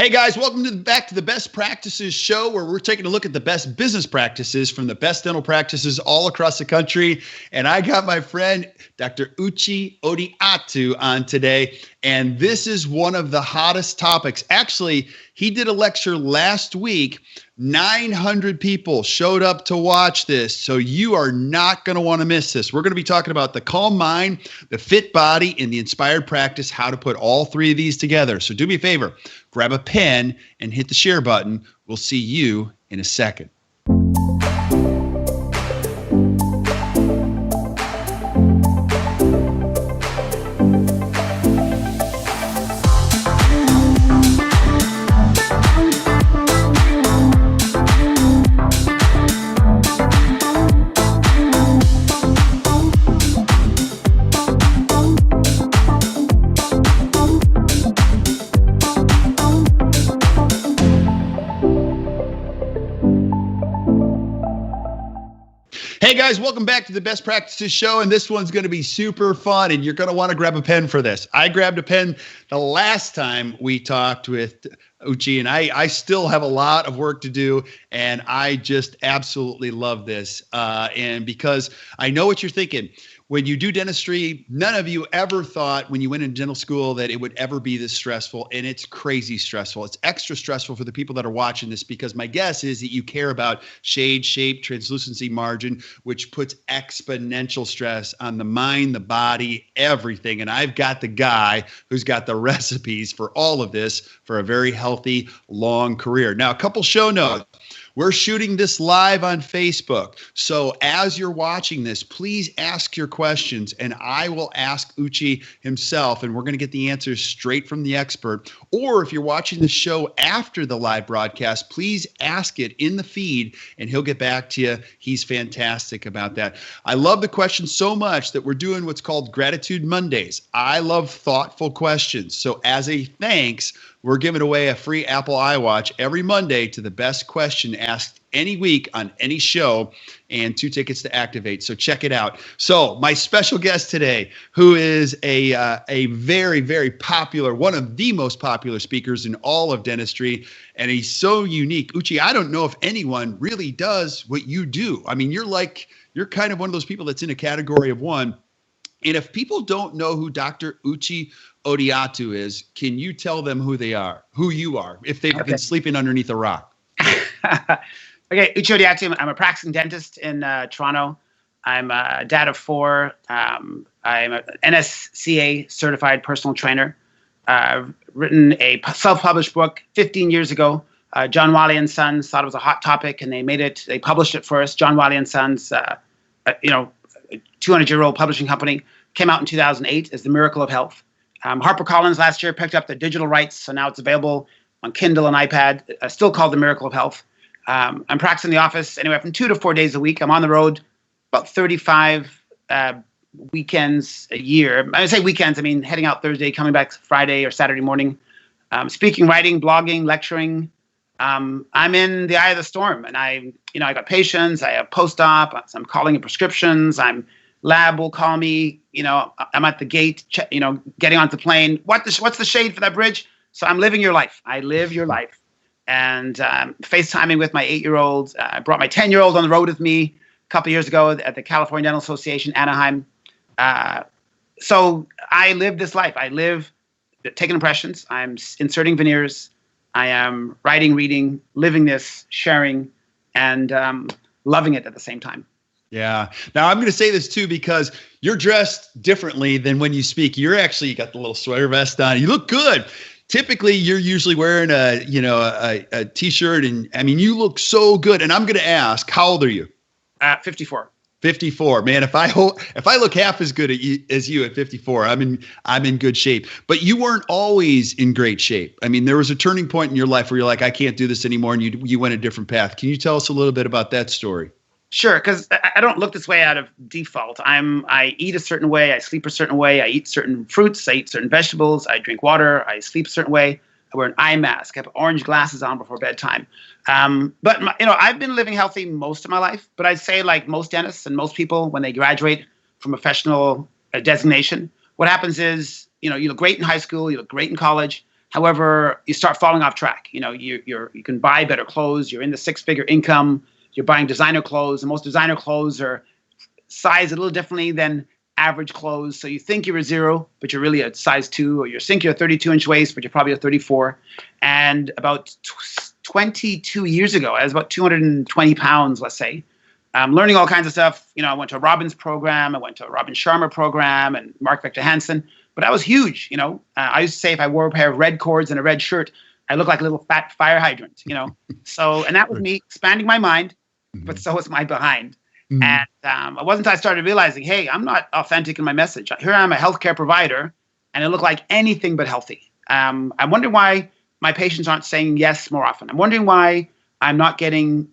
Hey guys, welcome back to the Best Practices Show, where we're taking a look at the best business practices from the best dental practices all across the country. And I got my friend, Dr. Uche Odiatu on today. And this is one of the hottest topics. Actually, he did a lecture last week. 900 people showed up to watch this. So you are not going to want to miss this. We're going to be talking about the calm mind, the fit body, and the inspired practice, how to put all three of these together. So do me a favor, grab a pen and hit the share button. We'll see you in a second. Hey guys, welcome back to the Best Practices Show, and this one's going to be super fun, and you're going to want to grab a pen for this. I grabbed a pen the last time we talked with Uche, and I still have a lot of work to do, and I just absolutely love this. And because I know what you're thinking. When you do dentistry, none of you ever thought when you went into dental school that it would ever be this stressful, and it's crazy stressful. It's extra stressful for the people that are watching this, because my guess is that you care about shade, shape, translucency, margin, which puts exponential stress on the mind, the body, everything. And I've got the guy who's got the recipes for all of this for a very healthy, long career. Now, a couple show notes. We're shooting this live on Facebook. So as you're watching this, please ask your questions, and I will ask Uche himself, and we're going to get the answers straight from the expert. Or if you're watching the show after the live broadcast, please ask it in the feed, and he'll get back to you. He's fantastic about that. I love the question so much that we're doing what's called Gratitude Mondays. I love thoughtful questions. So as a thanks, we're giving away a free Apple iWatch every Monday to the best question asked any week on any show, and 2 tickets to activate. So check it out. So my special guest today, who is a very, very popular, one of the most popular speakers in all of dentistry, and he's so unique. Uche, I don't know if anyone really does what you do. I mean, you're kind of one of those people that's in a category of one. And if people don't know who Dr. Uche Odiatu is, can you tell them who you are, if they've been sleeping underneath a rock? Okay, Uche Odiatu. I'm a practicing dentist in Toronto. I'm a dad of 4. I'm an NSCA certified personal trainer. I've written a self-published book 15 years ago. John Wiley and Sons thought it was a hot topic, and they published it for us. John Wiley and Sons, 200-year-old publishing company, came out in 2008 as The Miracle of Health. HarperCollins last year picked up the digital rights, so now it's available on Kindle and iPad, still called The Miracle of Health. I'm practicing in the office anywhere from 2 to 4 days a week. I'm on the road about 35 weekends a year. I say weekends, I mean heading out Thursday, coming back Friday or Saturday morning. Speaking, writing, blogging, lecturing. I'm in the eye of the storm, and I got patients. I have post-op. I'm calling in prescriptions. Lab will call me. I'm at the gate. Getting onto the plane. What's the shade for that bridge? So I'm living your life. I live your life, and FaceTiming with my 8-year-old. I brought my 10-year-old on the road with me a couple of years ago at the California Dental Association, Anaheim. So I live this life. I live taking impressions. I'm inserting veneers. I am writing, reading, living this, sharing, and loving it at the same time. Yeah. Now I'm going to say this too, because you're dressed differently than when you speak. You got the little sweater vest on. You look good. Typically, you're usually wearing a t-shirt, and I mean, you look so good. And I'm going to ask, how old are you? 54. 54, man. If I look half as good as you at 54, I'm in good shape. But you weren't always in great shape. I mean, there was a turning point in your life where you're like, I can't do this anymore, and you went a different path. Can you tell us a little bit about that story? Sure, because I don't look this way out of default. I eat a certain way. I sleep a certain way. I eat certain fruits. I eat certain vegetables. I drink water. I sleep a certain way. I wear an eye mask. I have orange glasses on before bedtime. But I've been living healthy most of my life. But I'd say, like most dentists and most people, when they graduate from a professional designation, what happens is, you look great in high school. You look great in college. However, you start falling off track. You can buy better clothes. You're in the six-figure income. You're buying designer clothes, and most designer clothes are sized a little differently than average clothes. So you think you're a 0, but you're really a size 2, or you think you're a 32-inch waist, but you're probably a 34. And about 22 years ago, I was about 220 pounds, let's say. Learning all kinds of stuff. I went to a Robbins program. I went to a Robin Sharma program and Mark Victor Hansen. But I was huge. I used to say if I wore a pair of red cords and a red shirt, I looked like a little fat fire hydrant, So, and that was me expanding my mind, but so was my behind. And it wasn't until I started realizing, hey, I'm not authentic in my message. Here I am, a healthcare provider, and I look like anything but healthy. I'm wondering why my patients aren't saying yes more often. I'm wondering why I'm not getting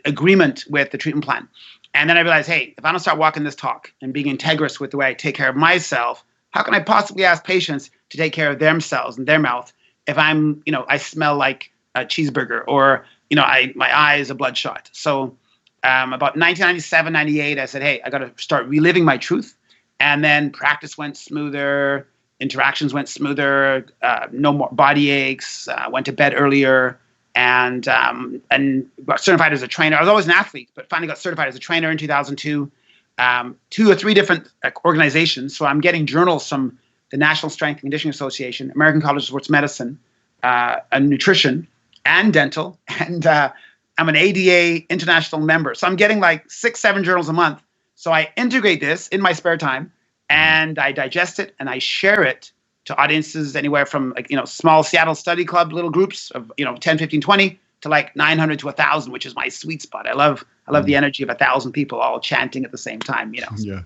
agreement with the treatment plan. And then I realized, hey, if I don't start walking this talk and being integrous with the way I take care of myself, how can I possibly ask patients to take care of themselves and their mouth if I smell like a cheeseburger, or, my eye is a bloodshot. So about 1997, 98, I said, hey, I got to start reliving my truth. And then practice went smoother, interactions went smoother, no more body aches, went to bed earlier, and got certified as a trainer. I was always an athlete, but finally got certified as a trainer in 2002. 2 or 3 different organizations. So I'm getting journals from the National Strength and Conditioning Association, American College of Sports Medicine, and nutrition and dental, and I'm an ADA international member. So I'm getting like 6-7 journals a month. So I integrate this in my spare time, and I digest it and I share it to audiences anywhere from small Seattle study club little groups of 10, 15, 20 to like 900 to 1,000, which is my sweet spot. I love the energy of 1,000 people all chanting at the same time. Yeah.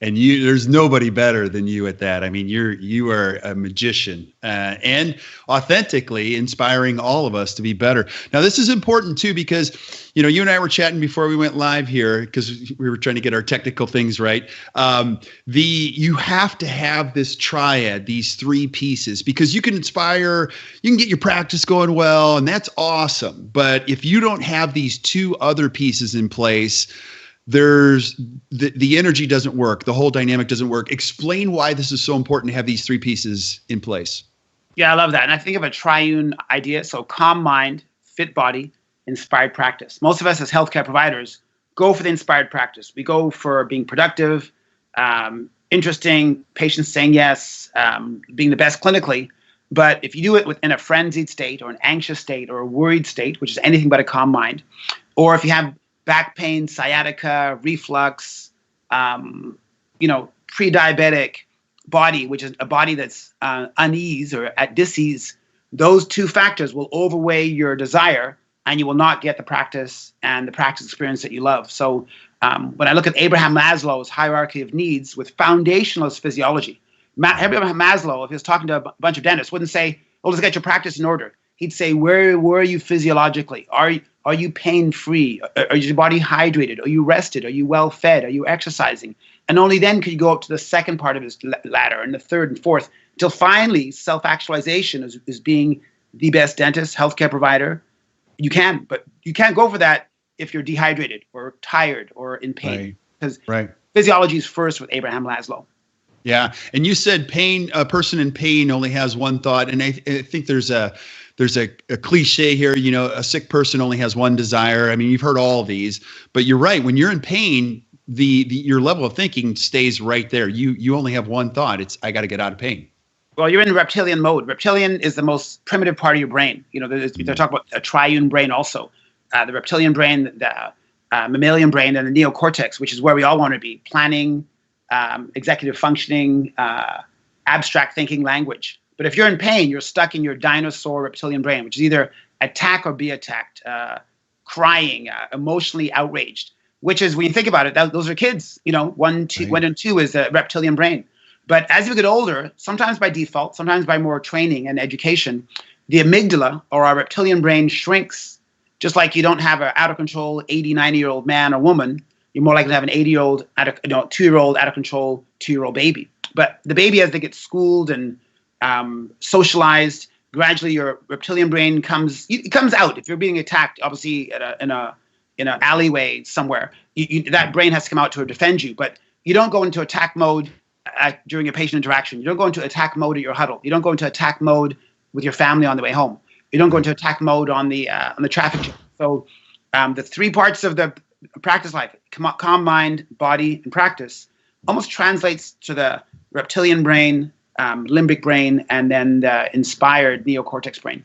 And there's nobody better than you at that. I mean, you are a magician, and authentically inspiring all of us to be better. Now, this is important too, because, you and I were chatting before we went live here, because we were trying to get our technical things right. You have to have this triad, these 3 pieces, because you can inspire, you can get your practice going well, and that's awesome. But if you don't have these 2 other pieces in place, there's the energy doesn't work. The whole dynamic doesn't work. Explain why this is so important to have these 3 pieces in place. Yeah, I love that. And I think of a triune idea. So calm mind, fit body, inspired practice. Most of us as healthcare providers go for the inspired practice. We go for being productive, interesting, patients saying yes, being the best clinically. But if you do it within a frenzied state or an anxious state or a worried state, which is anything but a calm mind, or if you have back pain, sciatica, reflux, pre-diabetic body, which is a body that's unease or at dis-ease, those 2 factors will overweigh your desire, and you will not get the practice and the practice experience that you love. So when I look at Abraham Maslow's hierarchy of needs with foundationalist physiology, Abraham Maslow, if he was talking to a bunch of dentists, wouldn't say, "Oh, let's get your practice in order." He'd say, where are you physiologically? Are you pain-free? Is your body hydrated? Are you rested? Are you well-fed? Are you exercising? And only then could you go up to the second part of his ladder, and the third and fourth, until finally self-actualization is being the best dentist, healthcare provider. You can, but you can't go for that if you're dehydrated or tired or in pain. Because physiology is first with Abraham Maslow. Yeah. And you said a person in pain only has one thought. And I think there's a cliche here, a sick person only has one desire. I mean, you've heard all of these, but you're right. When you're in pain, your level of thinking stays right there. You only have one thought. It's, I got to get out of pain. Well, you're in reptilian mode. Reptilian is the most primitive part of your brain. They talk about a triune brain also. The reptilian brain, the mammalian brain, and the neocortex, which is where we all want to be. Planning, executive functioning, abstract thinking, language. But if you're in pain, you're stuck in your dinosaur reptilian brain, which is either attack or be attacked, crying, emotionally outraged, which is, when you think about it, those are kids. 1, 2, 1 and 2 is the reptilian brain. But as you get older, sometimes by default, sometimes by more training and education, the amygdala or our reptilian brain shrinks. Just like you don't have an out of control 80, 90-year-old man or woman, you're more likely to have an 80-year-old, 2-year-old out of control 2-year-old baby. But the baby, as they get schooled and socialized, gradually your reptilian brain comes out. If you're being attacked, obviously in an alleyway somewhere, that brain has to come out to defend you. But you don't go into attack mode during a patient interaction. You don't go into attack mode at your huddle. You don't go into attack mode with your family on the way home. You don't go into attack mode on the traffic jam. So the 3 parts of the practice life, calm mind, body, and practice, almost translates to the reptilian brain, limbic brain, and then the inspired neocortex brain.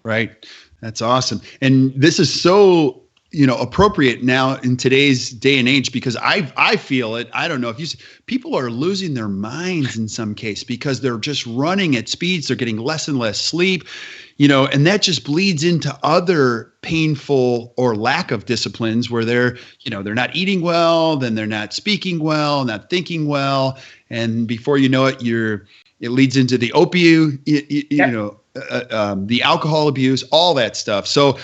Right. That's awesome. And this is so, appropriate now in today's day and age, because I feel it. I don't know if people are losing their minds in some case because they're just running at speeds. They're getting less and less sleep, and that just bleeds into other painful or lack of disciplines where they're not eating well, then they're not speaking well, not thinking well. And before you know it, it leads into the opioid, the alcohol abuse, all that stuff. So,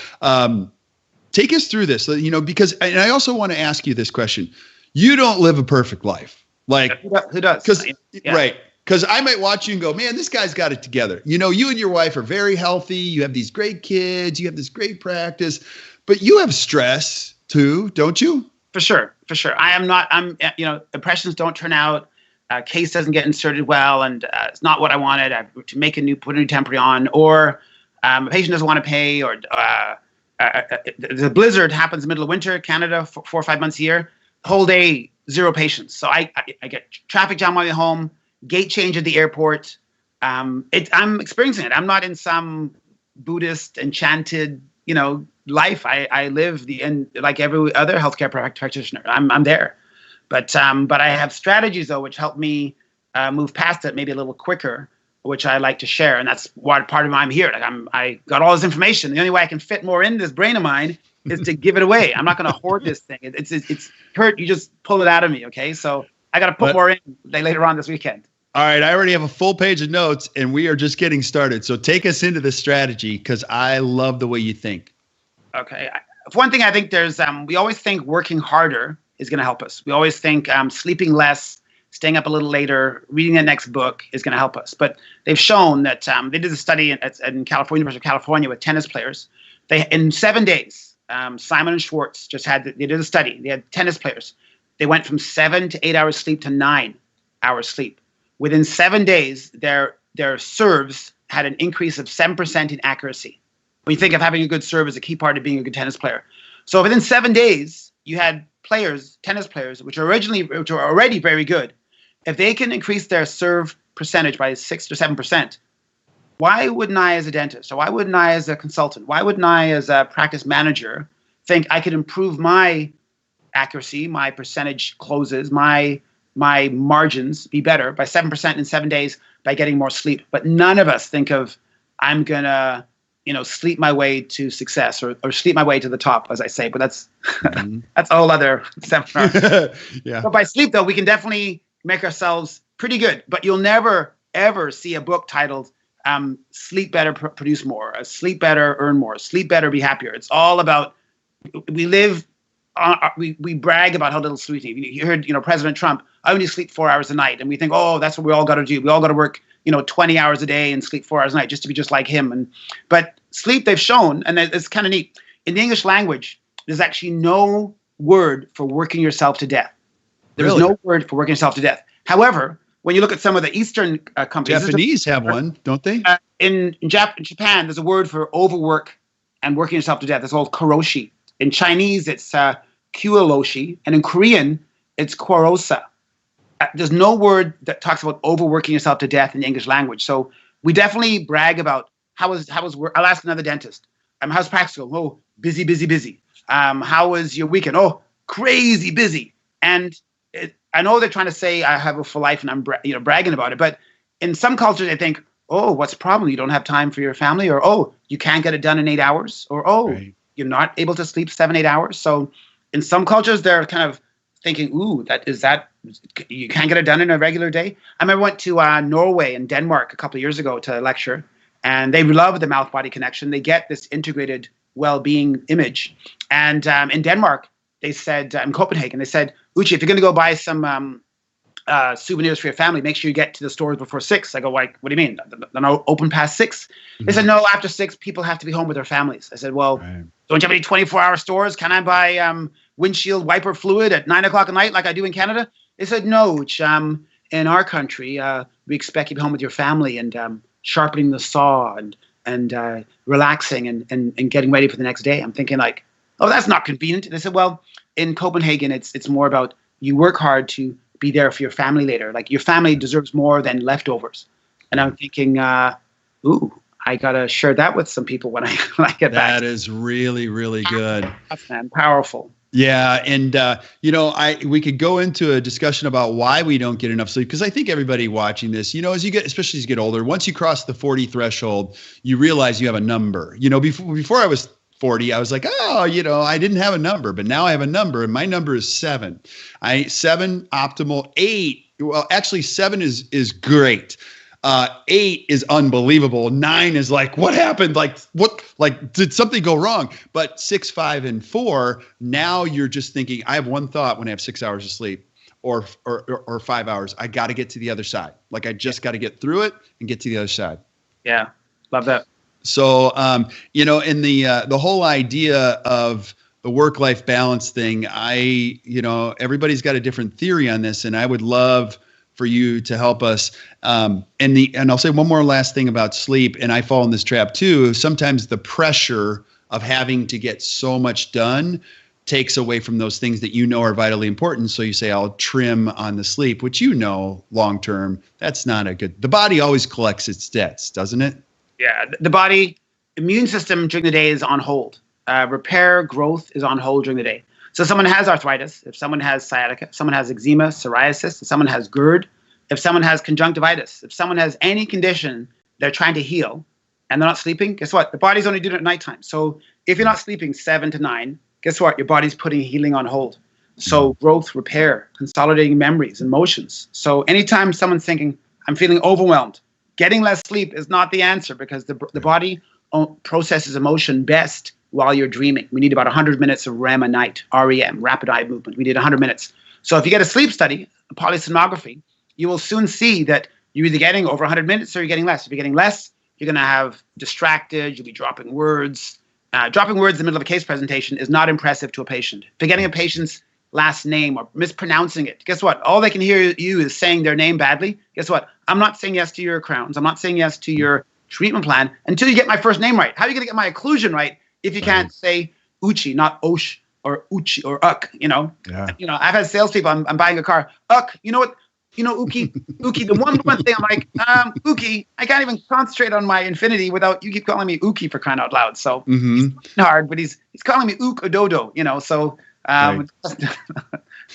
take us through this, because, and I also want to ask you this question. You don't live a perfect life. Like, who does? Right. Because I might watch you and go, man, this guy's got it together. You and your wife are very healthy. You have these great kids. You have this great practice. But you have stress too, don't you? For sure. Impressions don't turn out. Case doesn't get inserted well, and it's not what I wanted. I have to put a new temporary on, or a patient doesn't want to pay, or the blizzard happens in the middle of winter, Canada, 4 or 5 months a year, the whole day, 0 patients. So I get traffic jam on my way home, gate change at the airport. I'm experiencing it. I'm not in some Buddhist enchanted, life. I live like every other healthcare practitioner. I'm there. But I have strategies, though, which help me move past it maybe a little quicker, which I like to share. And that's what part of why I'm here. Like I got all this information. The only way I can fit more in this brain of mine is to give it away. I'm not going to hoard this thing. It's Kurt, you just pull it out of me. Okay. So I got to put more in later on this weekend. All right. I already have a full page of notes and we are just getting started. So take us into this strategy, because I love the way you think. Okay. One thing I think we always think working harder is going to help us. We always think sleeping less, staying up a little later, reading the next book is going to help us. But they've shown that they did a study in California, University of California, with tennis players. In 7 days, Simon and Schwartz they did a study. They had tennis players. They went from 7 to 8 hours sleep to 9 hours sleep. Within 7 days, their serves had an increase of 7% in accuracy. When you think of having a good serve as a key part of being a good tennis player. So within 7 days, you had tennis players, which are already very good. If they can increase their serve percentage by 6 to 7%, why wouldn't I, as a dentist, or why wouldn't I, as a consultant, why wouldn't I, as a practice manager, think I could improve my accuracy, my percentage closes, my margins be better by 7% in 7 days by getting more sleep? But none of us think of, I'm gonna sleep my way to success, or sleep my way to the top, as I say. But that's that's a whole other seminar. Yeah. But by sleep, though, we can definitely make ourselves pretty good. But you'll never, ever see a book titled Sleep Better, Produce More, Sleep Better, Earn More, Sleep Better, Be Happier. It's all about, we brag about how little sleep we need. You heard, President Trump, I only sleep 4 hours a night. And we think, oh, that's what we all got to do. We all got to work 20 hours a day and sleep 4 hours a night just to be just like him. But sleep, they've shown, and it's kind of neat. In the English language, there's actually no word for working yourself to death. There's no word for working yourself to death. However, when you look at some of the Eastern countries, Japanese have one, don't they? In Japan, there's a word for overwork and working yourself to death. It's called karoshi. In Chinese, it's kuoloshi, and in Korean, it's kworosa. There's no word that talks about overworking yourself to death in the English language. So we definitely brag about how was work. I'll ask another dentist. How's practice going? Oh, busy, busy, busy. How was your weekend? Oh, crazy busy. And I know they're trying to say I have a full life and I'm bragging about it. But in some cultures, they think, oh, what's the problem? You don't have time for your family, or oh, you can't get it done in 8 hours, or oh, you're not able to sleep 7-8 hours. So in some cultures, they're kind of thinking, ooh, you can't get it done in a regular day. I remember I went to Norway and Denmark a couple of years ago to lecture, and they love the mouth-body connection. They get this integrated well-being image. And in Denmark, they said, in Copenhagen, they said, Uche, if you're going to go buy some souvenirs for your family, make sure you get to the stores before 6. I go, like, what do you mean? They're not open past 6? Mm-hmm. They said, no, after 6, people have to be home with their families. I said, well, don't you have any 24-hour stores? Can I buy windshield wiper fluid at 9 o'clock at night like I do in Canada? They said, no, Uche, in our country, we expect you to be home with your family, and sharpening the saw and relaxing and getting ready for the next day. I'm thinking like, oh, that's not convenient. And they said, well, in Copenhagen, it's more about you work hard to be there for your family later. Like your family deserves more than leftovers. And I'm thinking, ooh, I gotta share that with some people when I get back. That is really, really good. Man, powerful. Yeah, and we could go into a discussion about why we don't get enough sleep, because I think everybody watching this, especially as you get older, once you cross the 40 threshold, you realize you have a number. Before I was 40, I was like, I didn't have a number, but now I have a number, and my number is 7. 7 optimal, 8. Well, actually, 7 is great. 8 is unbelievable. 9 is like, what happened? Did something go wrong? But 6, 5, and 4, now you're just thinking, I have one thought when I have 6 hours of sleep or 5 hours. I got to get to the other side. Like I just got to get through it and get to the other side. Yeah. Love that. So, in the whole idea of the work-life balance thing, everybody's got a different theory on this, and I would love for you to help us. And I'll say one more last thing about sleep, and I fall in this trap too. Sometimes the pressure of having to get so much done takes away from those things that are vitally important. So you say, I'll trim on the sleep, which long-term, that's not a good. The body always collects its debts, doesn't it? Yeah, the body immune system during the day is on hold. Repair, growth is on hold during the day. So someone has arthritis, if someone has sciatica, if someone has eczema, psoriasis, if someone has GERD, if someone has conjunctivitis, if someone has any condition they're trying to heal and they're not sleeping, guess what? The body's only doing it at nighttime. So if you're not sleeping 7 to 9, guess what? Your body's putting healing on hold. So growth, repair, consolidating memories, emotions. So anytime someone's thinking, I'm feeling overwhelmed, getting less sleep is not the answer, because the body processes emotion best while you're dreaming. We need about 100 minutes of REM a night, REM, rapid eye movement. We need 100 minutes. So if you get a sleep study, a polysomnography, you will soon see that you're either getting over 100 minutes or you're getting less. If you're getting less, you're going to have distracted, you'll be dropping words. Dropping words in the middle of a case presentation is not impressive to a patient. Forgetting a patient's last name or mispronouncing it, guess what? All they can hear you is saying their name badly. Guess what? I'm not saying yes to your crowns. I'm not saying yes to your treatment plan until you get my first name right. How are you going to get my occlusion right if you can't say Uche, not Osh or Uche or Uck? Yeah. I've had salespeople. I'm buying a car. Uck, you know what? Uke. The one thing I'm like, Uke, I can't even concentrate on my infinity without you keep calling me Uke, for crying out loud. So it's hard, but he's calling me Uke Ododo. So right. It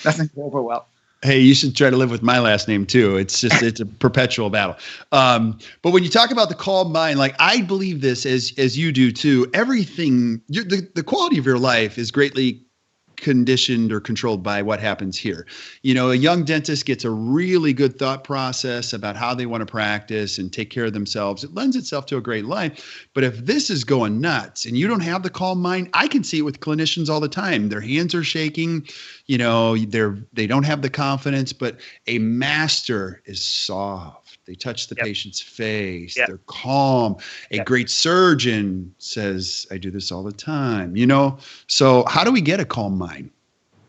doesn't go over well. Hey, you should try to live with my last name too. It's a perpetual battle. But when you talk about the calm mind, like I believe this as you do too, everything, the quality of your life is greatly conditioned or controlled by what happens here. A young dentist gets a really good thought process about how they want to practice and take care of themselves. It lends itself to a great life. But if this is going nuts and you don't have the calm mind, I can see it with clinicians all the time. Their hands are shaking, they don't have the confidence, but a master is soft. They touch the patient's face. They're calm. A great surgeon says, I do this all the time, So how do we get a calm mind?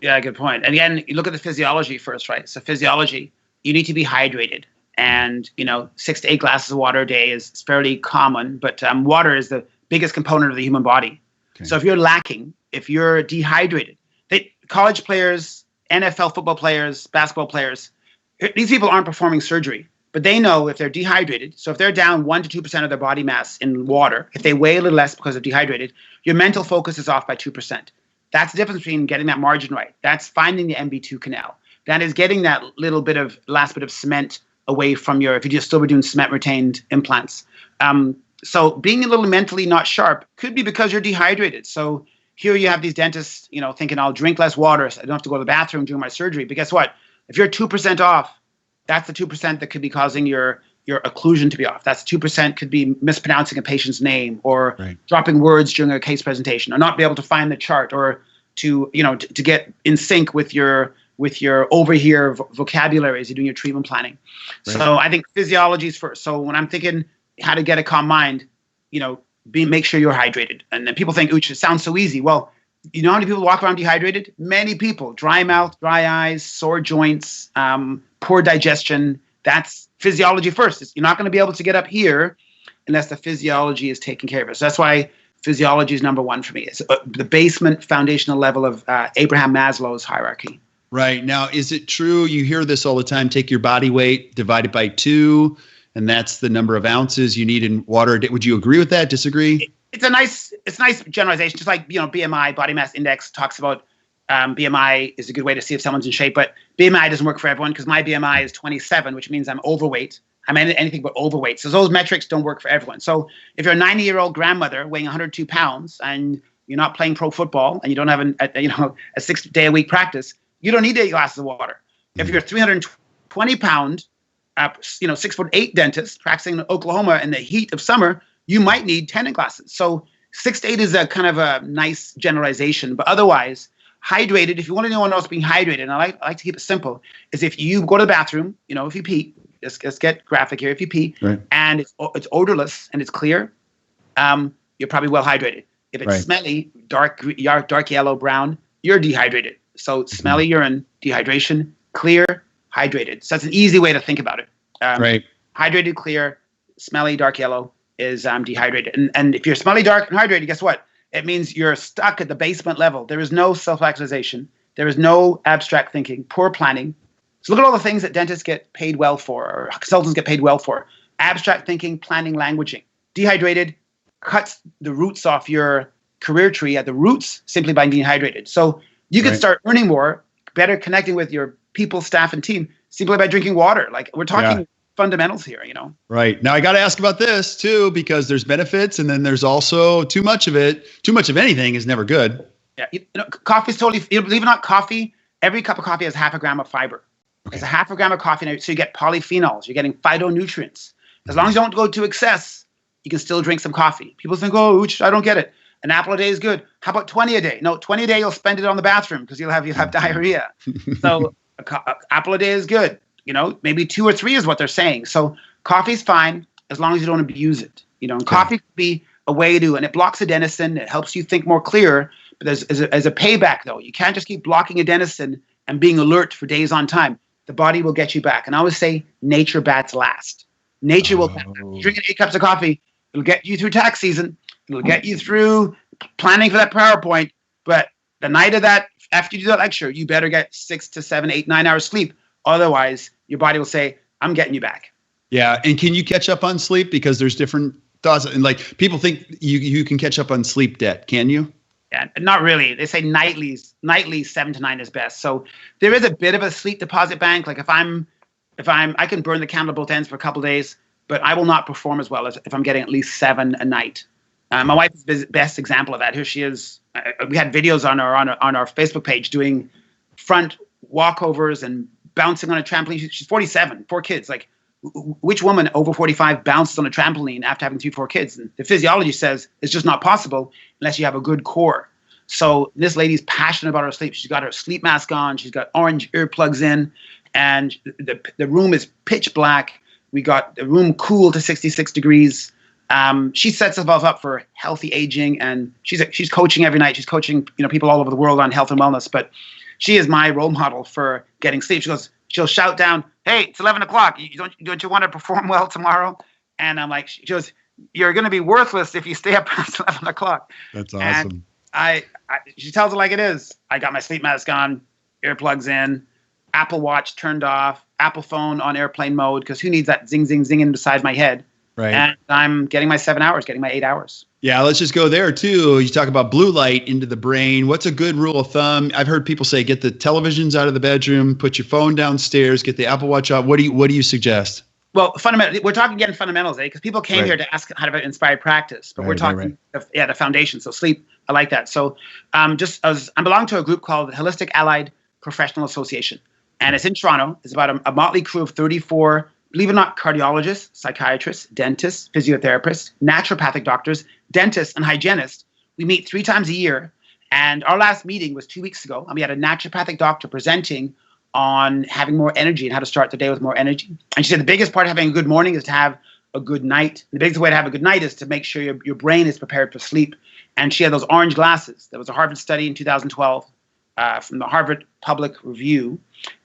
Yeah, good point. And again, you look at the physiology first, right? So physiology, you need to be hydrated. And, 6 to 8 glasses of water a day is fairly common, but water is the biggest component of the human body. Okay. So if you're lacking, if you're dehydrated, college players, NFL football players, basketball players, these people aren't performing surgery. But they know if they're dehydrated, so if they're down 1 to 2% of their body mass in water, if they weigh a little less because they're dehydrated, your mental focus is off by 2%. That's the difference between getting that margin right. That's finding the MB2 canal. That is getting that last bit of cement away from if you just still were doing cement retained implants. So being a little mentally not sharp could be because you're dehydrated. So here you have these dentists, thinking I'll drink less water so I don't have to go to the bathroom during my surgery. But guess what? If you're 2% off, that's the 2% that could be causing your occlusion to be off. That's 2% could be mispronouncing a patient's name or dropping words during a case presentation, or not be able to find the chart, or to get in sync with your overhear vocabulary as you're doing your treatment planning. Right. So I think physiology is first. So when I'm thinking how to get a calm mind, make sure you're hydrated. And then people think, Uche, it sounds so easy. Well, you know how many people walk around dehydrated? Many people. Dry mouth, dry eyes, sore joints, poor digestion. That's physiology first. You're not going to be able to get up here unless the physiology is taking care of it. So that's why physiology is number one for me. It's the basement foundational level of Abraham Maslow's hierarchy. Right. Now, is it true, you hear this all the time, take your body weight, divide it by 2, and that's the number of ounces you need in water? Would you agree with that? Disagree? It's a nice generalization. Just like, BMI, body mass index, talks about BMI is a good way to see if someone's in shape, but BMI doesn't work for everyone because my BMI is 27, which means I'm overweight. I'm anything but overweight. So those metrics don't work for everyone. So if you're a 90-year-old grandmother weighing 102 pounds and you're not playing pro football and you don't have a 6-day-a-week practice, you don't need 8 glasses of water. If you're a 320-pound, 6'8" dentist practicing in Oklahoma in the heat of summer, you might need 10 glasses. So 6 to 8 is a kind of a nice generalization. But otherwise, hydrated, if you want to know what's being hydrated, and I like to keep it simple, is if you go to the bathroom, if you pee, let's get graphic here, if you pee, right, and it's odorless and it's clear, you're probably well hydrated. If it's smelly, dark yellow, brown, you're dehydrated. So smelly urine, dehydration, clear, hydrated. So that's an easy way to think about it. Hydrated, clear, smelly, dark yellow is dehydrated. And if you're smelly, dark, and hydrated, guess what? It means you're stuck at the basement level. There is no self-actualization. There is no abstract thinking, poor planning. So look at all the things that dentists get paid well for, or consultants get paid well for. Abstract thinking, planning, languaging. Dehydrated cuts the roots off your career tree at the roots simply by being hydrated. So you can start earning more, better connecting with your people, staff, and team simply by drinking water. Like, we're talking fundamentals here, Right. Now I got to ask about this too, because there's benefits and then there's also too much of it. Too much of anything is never good. Yeah. Coffee is totally, believe it or not, coffee, every cup of coffee has 0.5 gram of fiber. It's 0.5 gram of coffee. Now, so you get polyphenols, you're getting phytonutrients. As long as you don't go to excess, you can still drink some coffee. People think, oh, Uche, I don't get it. An apple a day is good. How about 20 a day? No, 20 a day, you'll spend it on the bathroom because you'll have diarrhea. So apple a day is good. Maybe 2 or 3 is what they're saying. So coffee's fine as long as you don't abuse it. Coffee could be a way to, and it blocks adenosine. It helps you think more clear. But as a payback, though, you can't just keep blocking adenosine and being alert for days on time. The body will get you back. And I always say nature bats last. Nature will. Drinking 8 cups of coffee, it'll get you through tax season. It'll get you through planning for that PowerPoint. But the night of that, after you do that lecture, you better get 6 to 7, 8, 9 hours sleep. Otherwise, your body will say, I'm getting you back. Yeah. And can you catch up on sleep? Because there's different thoughts. And like, people think you can catch up on sleep debt. Can you? Yeah, not really. They say nightly 7 to 9 is best. So there is a bit of a sleep deposit bank. Like if I can burn the candle at both ends for a couple of days, but I will not perform as well as if I'm getting at least 7 a night. My wife is the best example of that. Here she is. We had videos on our Facebook page doing front walkovers and bouncing on a trampoline. She's 47, 4 kids. Like, which woman over 45 bounces on a trampoline after having 3, 4 kids? And the physiology says it's just not possible unless you have a good core. So this lady's passionate about her sleep. She's got her sleep mask on. She's got orange earplugs in, and the room is pitch black. We got the room cool to 66 degrees. She sets herself up for healthy aging, and she's coaching every night. She's coaching people all over the world on health and wellness. But she is my role model for getting sleep. She'll shout down, "Hey, it's 11 o'clock. Don't you want to perform well tomorrow?" And I'm like, she goes, "You're going to be worthless if you stay up past 11 o'clock." That's awesome. And she tells it like it is. I got my sleep mask on, earplugs in, Apple Watch turned off, Apple phone on airplane mode, because who needs that zing, zing, zinging beside my head? Right. And I'm getting my 7 hours, getting my 8 hours. Yeah, let's just go there too. You talk about blue light into the brain. What's a good rule of thumb? I've heard people say, get the televisions out of the bedroom, put your phone downstairs, get the Apple Watch out. What do you suggest? Well, fundamentally, we're talking again fundamentals, because people came here to ask how to inspire practice, but we're talking, the foundation. So sleep, I like that. So I belong to a group called the Holistic Allied Professional Association, and it's in Toronto. It's about a motley crew of 34, believe it or not, cardiologists, psychiatrists, dentists, physiotherapists, naturopathic doctors, dentists, and hygienists. We meet 3 times a year, and our last meeting was 2 weeks ago, and we had a naturopathic doctor presenting on having more energy and how to start the day with more energy. And she said the biggest part of having a good morning is to have a good night. The biggest way to have a good night is to make sure your brain is prepared for sleep. And she had those orange glasses. There was a Harvard study in 2012 from the Harvard Public Review,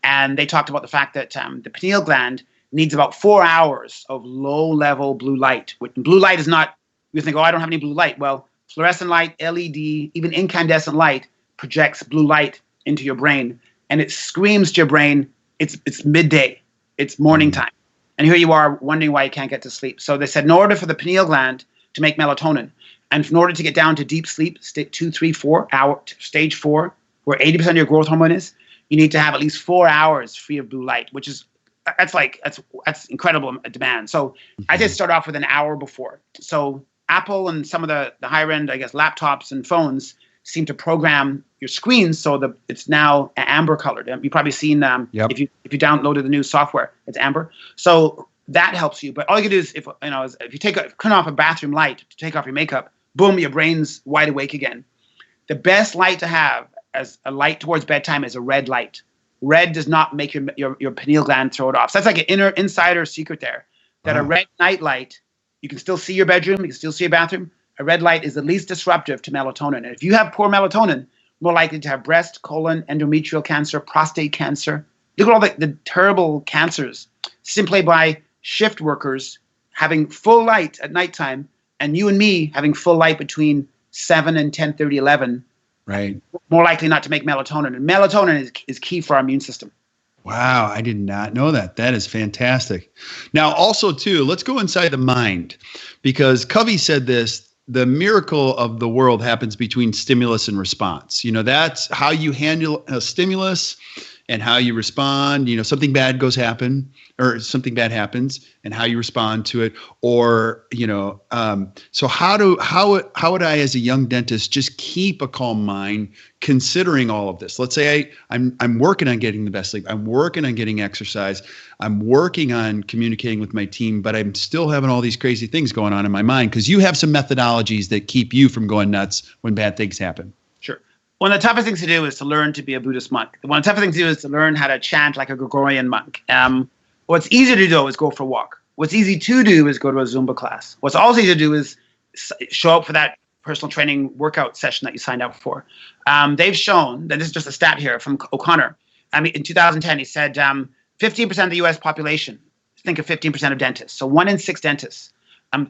and they talked about the fact that the pineal gland needs about 4 hours of low-level blue light. Blue light is not, you think, oh, I don't have any blue light. Well, fluorescent light, LED, even incandescent light projects blue light into your brain, and it screams to your brain, it's midday, it's morning time. And here you are wondering why you can't get to sleep. So they said in order for the pineal gland to make melatonin, and in order to get down to deep sleep, 2, 3, 4 hour, stage 4, where 80% of your growth hormone is, you need to have at least 4 hours free of blue light, which is that's incredible demand. So I just start off with an hour before. So Apple and some of the higher end, I guess, laptops and phones seem to program your screens so it's now amber colored. You've probably seen if you downloaded the new software, it's amber. So that helps you. But all you can do is if you turn off a bathroom light to take off your makeup, boom, your brain's wide awake again. The best light to have as a light towards bedtime is a red light. Red does not make your pineal gland throw it off. So that's like an insider secret there. That a red night light, you can still see your bedroom, you can still see your bathroom. A red light is the least disruptive to melatonin. And if you have poor melatonin, more likely to have breast, colon, endometrial cancer, prostate cancer. Look at all the terrible cancers simply by shift workers having full light at nighttime, and you and me having full light between 7 and 10:30, 11. Right. More likely not to make melatonin. And melatonin is key for our immune system. Wow, I did not know that. That is fantastic. Now, also, too, let's go inside the mind, because Covey said this, the miracle of the world happens between stimulus and response. That's how you handle a stimulus and how you respond. Something bad happens and how you respond to it. Or, so how would I, as a young dentist, just keep a calm mind considering all of this? Let's say I'm working on getting the best sleep. I'm working on getting exercise. I'm working on communicating with my team, but I'm still having all these crazy things going on in my mind, because you have some methodologies that keep you from going nuts when bad things happen. Sure. One of the toughest things to do is to learn to be a Buddhist monk. One of the toughest things to do is to learn how to chant like a Gregorian monk. What's easy to do is go for a walk. What's easy to do is go to a Zumba class. What's also easy to do is show up for that personal training workout session that you signed up for. They've shown that, this is just a stat here from O'Connor. In 2010, he said 15% of the U.S. population, think of 15% of dentists. So 1 in 6 dentists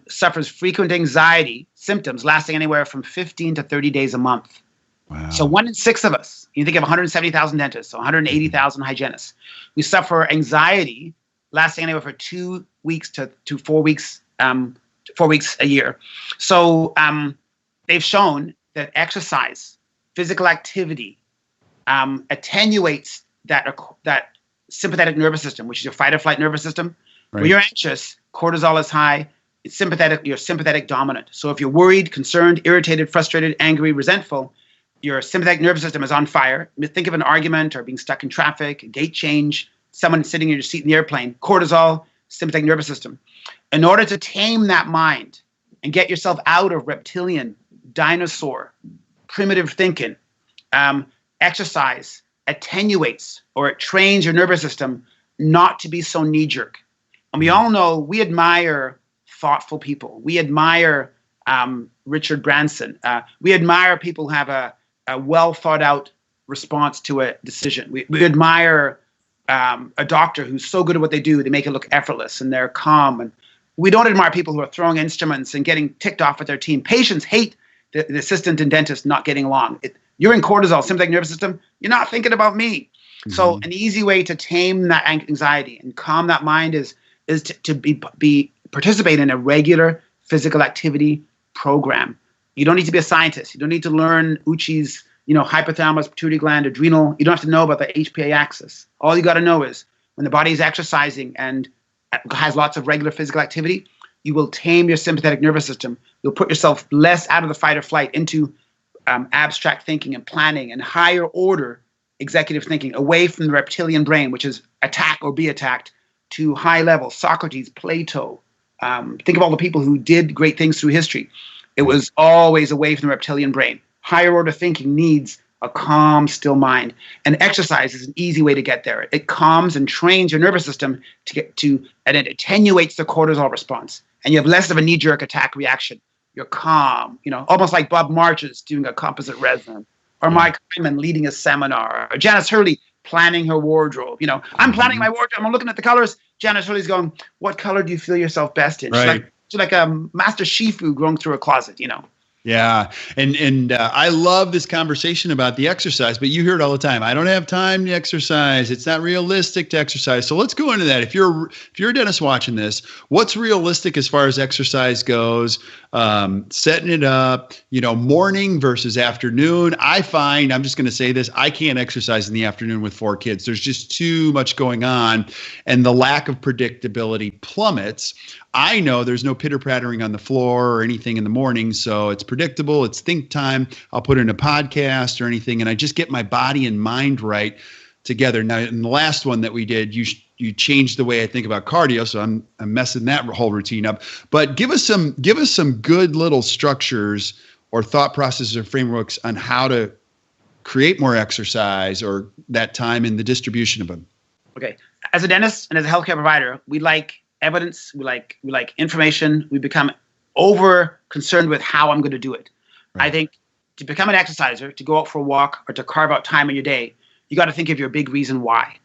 suffers frequent anxiety symptoms lasting anywhere from 15 to 30 days a month. Wow. So 1 in 6 of us, you think of 170,000 dentists, so 180,000 hygienists, we suffer anxiety lasting anywhere from 2 weeks to 4 weeks, 4 weeks a year. So they've shown that exercise, physical activity, attenuates that sympathetic nervous system, which is your fight or flight nervous system. Right. When you're anxious, cortisol is high. It's sympathetic. You're sympathetic dominant. So if you're worried, concerned, irritated, frustrated, angry, resentful, your sympathetic nervous system is on fire. Think of an argument or being stuck in traffic, a gate change, someone sitting in your seat in the airplane. Cortisol, sympathetic nervous system. In order to tame that mind and get yourself out of reptilian, dinosaur, primitive thinking, exercise attenuates, or it trains your nervous system not to be so knee-jerk. And we all know, we admire thoughtful people. We admire Richard Branson. We admire people who have a well thought out response to a decision. We admire a doctor who's so good at what they do, they make it look effortless and they're calm. And we don't admire people who are throwing instruments and getting ticked off with their team. Patients hate the assistant and dentist not getting along. You're in cortisol, sympathetic nervous system. You're not thinking about me. Mm-hmm. So an easy way to tame that anxiety and calm that mind is to participate in a regular physical activity program. You don't need to be a scientist. You don't need to learn Uche's, hypothalamus, pituitary gland, adrenal. You don't have to know about the HPA axis. All you got to know is when the body is exercising and has lots of regular physical activity, you will tame your sympathetic nervous system. You'll put yourself less out of the fight or flight into abstract thinking and planning and higher order executive thinking, away from the reptilian brain, which is attack or be attacked, to high level. Socrates, Plato. Think of all the people who did great things through history. It was always away from the reptilian brain. Higher order thinking needs a calm, still mind. And exercise is an easy way to get there. It calms and trains your nervous system and it attenuates the cortisol response. And you have less of a knee-jerk attack reaction. You're calm, almost like Bob March is doing a composite resonance, or Mike Hyman leading a seminar, or Janice Hurley planning her wardrobe. I'm planning my wardrobe. I'm looking at the colors. Janice Hurley's going, what color do you feel yourself best in? Right. She's like a master Shifu going through a closet, Yeah. And I love this conversation about the exercise, but you hear it all the time. I don't have time to exercise. It's not realistic to exercise. So let's go into that. If you're a dentist watching this, what's realistic as far as exercise goes? Setting it up, morning versus afternoon. I find, I'm just going to say this, I can't exercise in the afternoon with 4 kids. There's just too much going on, and the lack of predictability plummets. I know there's no pitter-pattering on the floor or anything in the morning, so it's predictable. It's think time. I'll put in a podcast or anything, and I just get my body and mind right together. Now, in the last one that we did, you changed the way I think about cardio, so I'm messing that whole routine up. But give us some good little structures or thought processes or frameworks on how to create more exercise or that time and the distribution of them. Okay, as a dentist and as a healthcare provider, we like evidence, we like information. We become over concerned with how I'm going to do it. Right. I think to become an exerciser, to go out for a walk or to carve out time in your day, you got to think of your big reason why.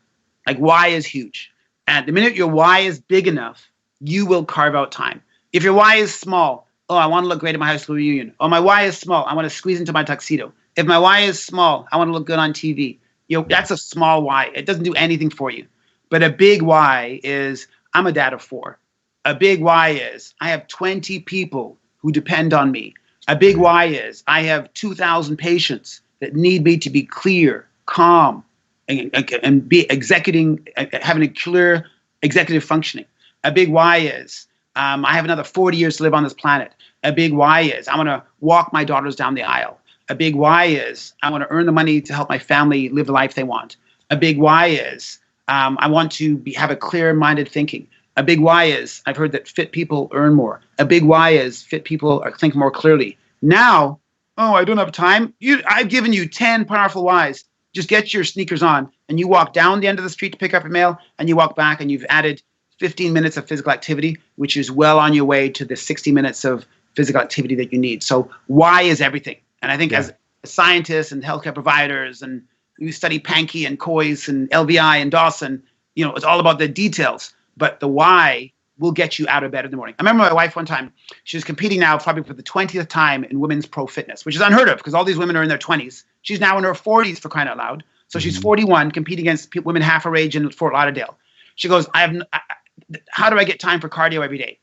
Like, why is huge. And the minute your why is big enough, you will carve out time. If your why is small, I want to look great at my high school reunion. My why is small, I want to squeeze into my tuxedo. If my why is small, I want to look good on TV. That's a small why. It doesn't do anything for you. But a big why is, I'm a dad of 4. A big why is, I have 20 people who depend on me. A big why is, I have 2,000 patients that need me to be clear, calm, and be having a clear executive functioning. A big why is, I have another 40 years to live on this planet. A big why is, I want to walk my daughters down the aisle. A big why is, I want to earn the money to help my family live the life they want. A big why is, I want to have a clear-minded thinking. A big why is, I've heard that fit people earn more. A big why is, fit people think more clearly. Now, I don't have time. I've given you 10 powerful whys. Just get your sneakers on and you walk down the end of the street to pick up your mail, and you walk back and you've added 15 minutes of physical activity, which is well on your way to the 60 minutes of physical activity that you need. So why is everything. And I think as scientists and healthcare providers, and we study Pankey and Coyce and LVI and Dawson, it's all about the details. But the why will get you out of bed in the morning. I remember my wife one time, she was competing now probably for the 20th time in women's pro fitness, which is unheard of because all these women are in their 20s. She's now in her 40s, for crying out loud. So she's 41, competing against women half her age in Fort Lauderdale. She goes, how do I get time for cardio every day?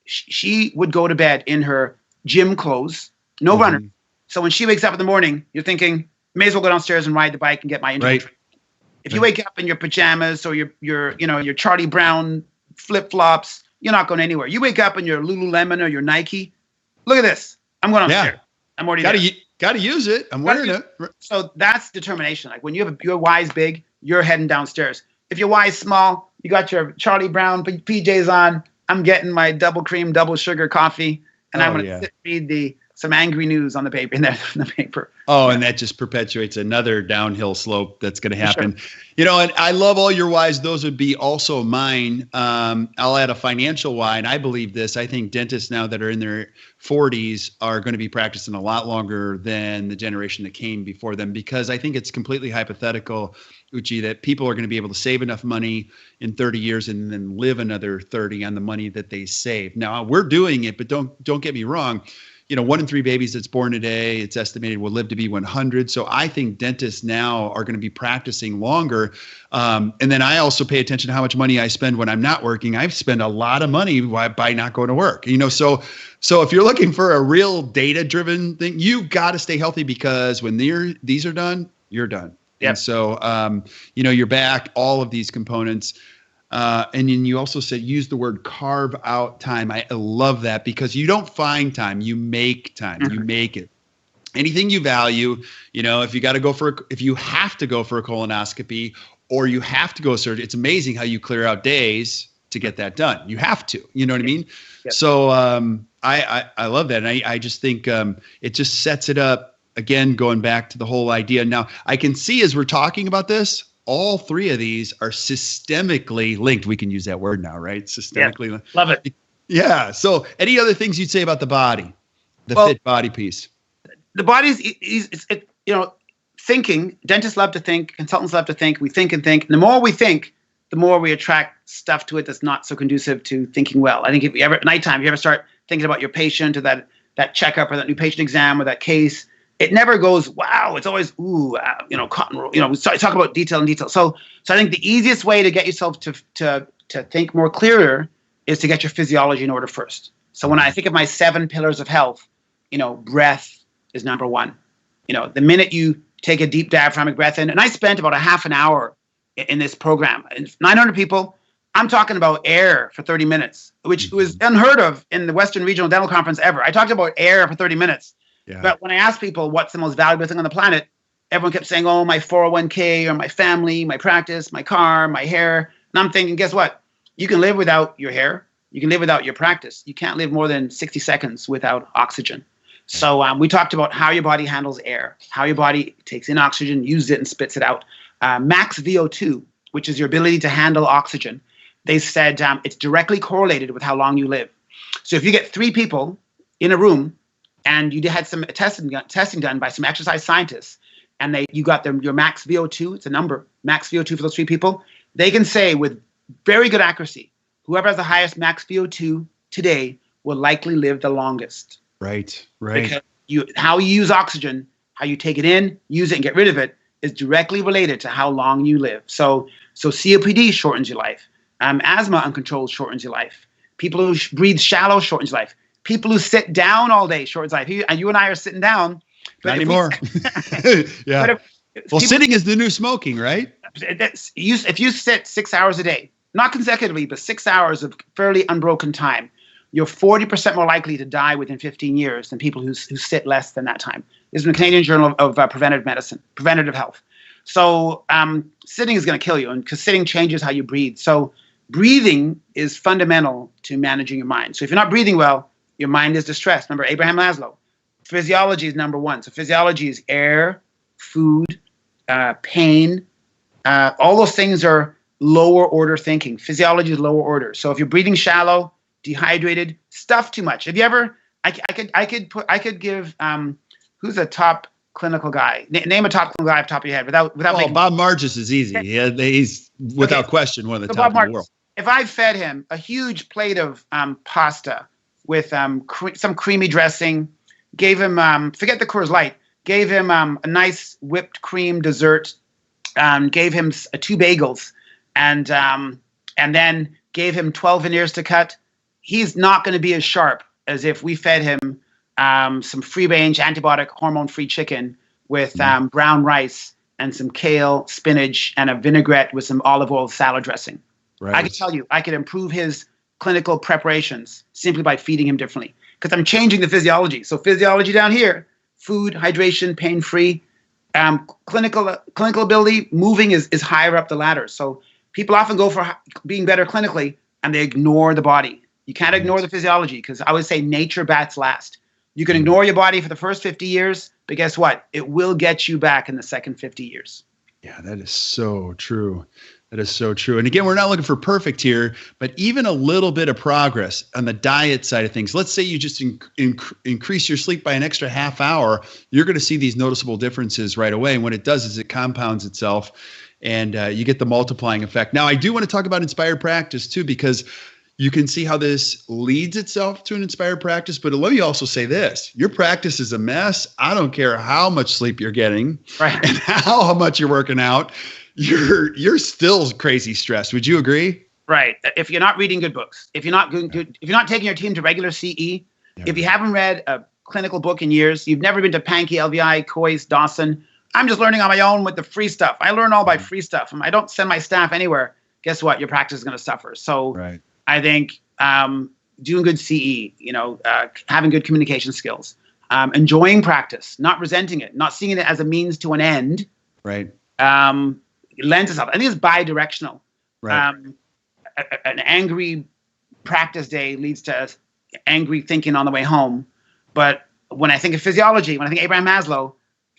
She would go to bed in her gym clothes, no runner. So when she wakes up in the morning, you're thinking, may as well go downstairs and ride the bike and get my injury. Right. If you wake up in your pajamas or your Charlie Brown flip-flops, you're not going anywhere. You wake up in your Lululemon or your Nike. Look at this. I'm going upstairs. I'm already there. Got to use it. I'm wearing it. So that's determination. Like when you have your why is big, you're heading downstairs. If your why is small, you got your Charlie Brown PJs on. I'm getting my double cream, double sugar coffee, and I'm going to read some angry news on the paper. Oh, and that just perpetuates another downhill slope that's going to happen. Sure. And I love all your whys. Those would be also mine. I'll add a financial why, and I believe this. I think dentists now that are in their 40s are going to be practicing a lot longer than the generation that came before them, because I think it's completely hypothetical, Uche, that people are going to be able to save enough money in 30 years and then live another 30 on the money that they save. Now, we're doing it, but don't get me wrong. 1 in 3 babies that's born today, it's estimated will live to be 100. So I think dentists now are going to be practicing longer. And then I also pay attention to how much money I spend when I'm not working. I spend a lot of money by not going to work. So if you're looking for a real data-driven thing, you've got to stay healthy, because when these are done, you're done. Yep. And so, you're back, all of these components. And then you also said, use the word carve out time. I love that, because you don't find time, you make time, you make it. Anything you value, if you have to go for a colonoscopy or you have to go surgery, it's amazing how you clear out days to get that done. You have to, you know what I mean? Yep. So I love that. And I just think it just sets it up, again, going back to the whole idea. Now, I can see as we're talking about this, all 3 of these are systemically linked. We can use that word now, right? Systemically linked. Love it. Yeah. So any other things you'd say about the body, fit body piece? The body is thinking, dentists love to think, consultants love to think, we think and think. And the more we think, the more we attract stuff to it that's not so conducive to thinking well. I think if you ever, at nighttime, if you ever start thinking about your patient or that checkup or that new patient exam or that case, it never goes, wow. It's always, cotton roll. We talk about detail and detail. So I think the easiest way to get yourself to think more clearer is to get your physiology in order first. So when I think of my 7 pillars of health, breath is number 1. The minute you take a deep diaphragmatic breath in, and I spent about a half an hour in this program, 900 people, I'm talking about air for 30 minutes, which was unheard of in the Western Regional Dental Conference ever. I talked about air for 30 minutes. Yeah. But when I asked people what's the most valuable thing on the planet, everyone kept saying, oh, my 401k or my family, my practice, my car, my hair. And I'm thinking, guess what? You can live without your hair. You can live without your practice. You can't live more than 60 seconds without oxygen. So we talked about how your body handles air, how your body takes in oxygen, uses it, and spits it out. Max VO2, which is your ability to handle oxygen, they said it's directly correlated with how long you live. So if you get 3 people in a room and you had some testing done by some exercise scientists, and you got your max VO2, it's a number, max VO2 for those 3 people, they can say with very good accuracy, whoever has the highest max VO2 today will likely live the longest. Right. Because how you use oxygen, how you take it in, use it, and get rid of it is directly related to how long you live. So COPD shortens your life. Asthma uncontrolled shortens your life. People who breathe shallow shortens your life. People who sit down all day shortens life. You and I are sitting down. Not anymore. Yeah. Sitting is the new smoking, right? If you sit 6 hours a day, not consecutively, but 6 hours of fairly unbroken time, you're 40% more likely to die within 15 years than people who sit less than that time. This is in the Canadian Journal of Preventative Health. So sitting is going to kill you, and because sitting changes how you breathe. So breathing is fundamental to managing your mind. So if you're not breathing well, your mind is distressed. Remember Abraham Maslow. Physiology is number 1. So physiology is air, food, pain. All those things are lower order thinking. Physiology is lower order. So if you're breathing shallow, dehydrated, stuff too much. Have you ever? I could give. Who's a top clinical guy? Name a top clinical guy off the top of your head without. Well, Bob Margis is easy. He's without question one of the top in the world. If I fed him a huge plate of pasta with some creamy dressing, gave him forget the Coors Light, gave him a nice whipped cream dessert, gave him 2 bagels, and then gave him 12 veneers to cut, he's not going to be as sharp as if we fed him some free-range antibiotic hormone-free chicken with brown rice and some kale, spinach, and a vinaigrette with some olive oil salad dressing. Right. I can tell you, I could improve his clinical preparations simply by feeding him differently because I'm changing the physiology. So physiology down here, food, hydration, pain-free. Clinical ability, moving is higher up the ladder. So people often go for being better clinically, and they ignore the body. You can't ignore the physiology because I would say nature bats last. You can ignore your body for the first 50 years, but guess what? It will get you back in the second 50 years. Yeah, that is so true. That is so true. And again, we're not looking for perfect here, but even a little bit of progress on the diet side of things. Let's say you just increase your sleep by an extra half hour, you're going to see these noticeable differences right away. And what it does is it compounds itself and you get the multiplying effect. Now, I do want to talk about inspired practice too, because you can see how this leads itself to an inspired practice. But let me also say this. Your practice is a mess. I don't care how much sleep you're getting and how much you're working out. You're still crazy stressed. Would you agree? Right. If you're not reading good books, if you're not taking your team to regular CE, if you haven't read a clinical book in years, you've never been to Pankey, LVI, Coyce, Dawson. I'm just learning on my own with the free stuff. I learn all by free stuff. I don't send my staff anywhere. Guess what? Your practice is going to suffer. So I think doing good CE, having good communication skills, enjoying practice, not resenting it, not seeing it as a means to an end. Right. Lends itself. I think it's bi-directional. Right. An angry practice day leads to angry thinking on the way home. But when I think of physiology, when I think Abraham Maslow,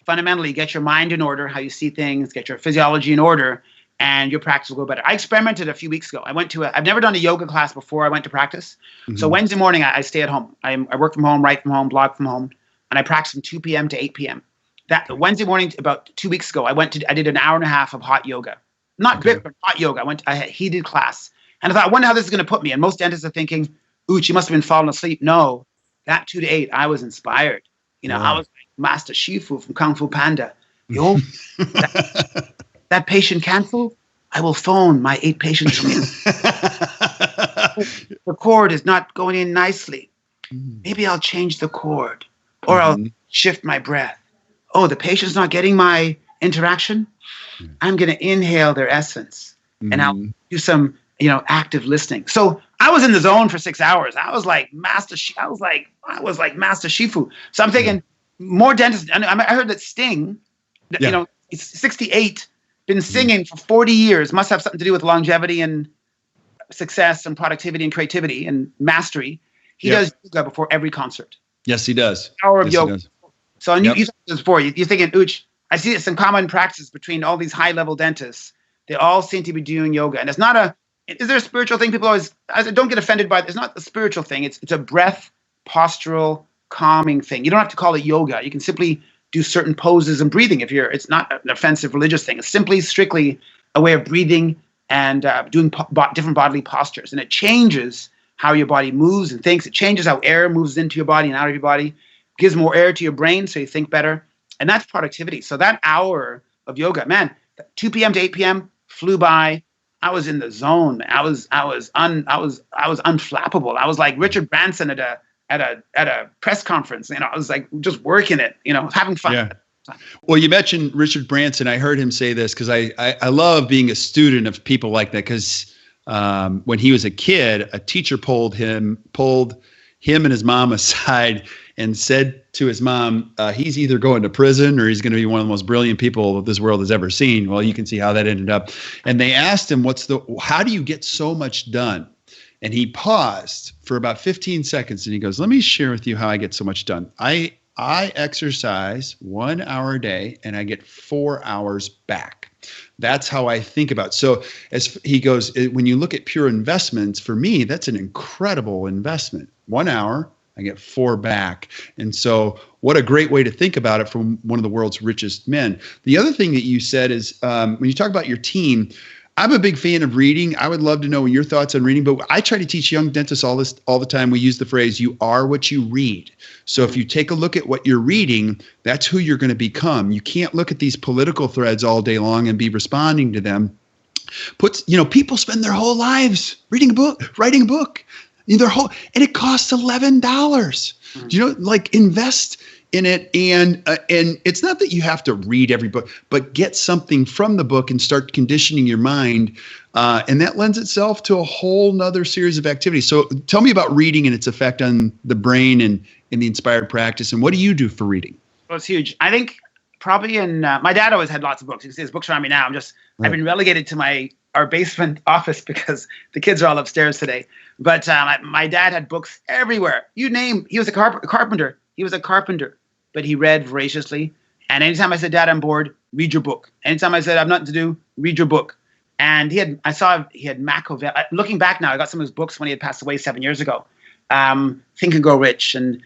fundamentally get your mind in order, how you see things, get your physiology in order, and your practice will go better. I experimented a few weeks ago. I've never done a yoga class before I went to practice. Mm-hmm. So Wednesday morning, I stay at home. I work from home, write from home, blog from home, and I practice from 2 p.m. to 8 p.m. That Wednesday morning, about 2 weeks ago, I did an hour and a half of hot yoga. Not grip, but hot yoga. I had a heated class. And I thought, I wonder how this is going to put me. And most dentists are thinking, Uche, you must have been falling asleep. No, that 2 to 8, I was inspired. I was like Master Shifu from Kung Fu Panda. Yo, that patient canceled. I will phone my 8 patients from you. The cord is not going in nicely. Maybe I'll change the cord, or I'll shift my breath. Oh, the patient's not getting my interaction. I'm going to inhale their essence, and I'll do some, active listening. So I was in the zone for 6 hours. I was like Master Shifu. So I'm thinking more dentists. And I heard that Sting, he's 68, been singing for 40 years. Must have something to do with longevity and success and productivity and creativity and mastery. He does yoga before every concert. Yes, he does. Hour of yoga. So you said this before. You're thinking, Uche, I see some common practice between all these high-level dentists. They all seem to be doing yoga. And it's not is there a spiritual thing? People always, don't get offended by it. It's not a spiritual thing. It's a breath, postural, calming thing. You don't have to call it yoga. You can simply do certain poses and breathing. It's not an offensive religious thing. It's simply, strictly a way of breathing and doing different bodily postures. And it changes how your body moves and thinks. It changes how air moves into your body and out of your body. Gives more air to your brain so you think better. And that's productivity. So that hour of yoga, man, 2 p.m. to 8 p.m. flew by. I was in the zone. I was unflappable. I was like Richard Branson at a press conference. I was like just working it, having fun. Yeah. Well, you mentioned Richard Branson. I heard him say this because I love being a student of people like that, because when he was a kid, a teacher pulled him and his mom aside and said to his mom, he's either going to prison or he's going to be one of the most brilliant people this world has ever seen. Well, you can see how that ended up. And they asked him, how do you get so much done? And he paused for about 15 seconds and he goes, let me share with you how I get so much done. I exercise 1 hour a day and I get 4 hours back. That's how I think about it. So as he goes, when you look at pure investments, for me, that's an incredible investment. 1 hour, I get 4 back. And so what a great way to think about it from one of the world's richest men. The other thing that you said is when you talk about your team, I'm a big fan of reading. I would love to know your thoughts on reading, but I try to teach young dentists all the time. We use the phrase, you are what you read. So if you take a look at what you're reading, that's who you're going to become. You can't look at these political threads all day long and be responding to them. People spend their whole lives reading a book, writing a book, and it costs $11. Invest in it. And it's not that you have to read every book, but get something from the book and start conditioning your mind. And that lends itself to a whole nother series of activities. So tell me about reading and its effect on the brain and in the inspired practice. And what do you do for reading? Well, it's huge. I think probably my dad always had lots of books. You can see his books around me now. I've been relegated to our basement office because the kids are all upstairs today. But my dad had books everywhere. He was a carpenter. He was a carpenter, but he read voraciously. And anytime I said, Dad, I'm bored, read your book. Anytime I said, I have nothing to do, read your book. And he had Machiavelli. Looking back now, I got some of his books when he had passed away 7 years ago. Think and Grow Rich and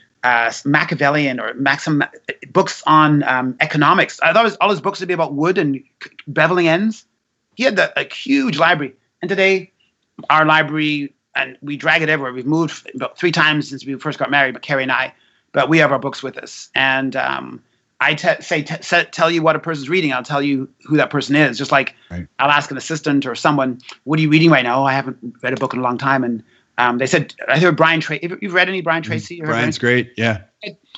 Machiavellian or books on economics. I thought all his books would be about wood and beveling ends. He had a huge library. And today, our library, and we drag it everywhere. We've moved about 3 times since we first got married, but Carrie and I. But we have our books with us. And tell you what a person's reading. I'll tell you who that person is. Just like I'll ask an assistant or someone, what are you reading right now? I haven't read a book in a long time. And they said, I heard Brian Tracy. You've read any Brian Tracy? Brian's great. Yeah.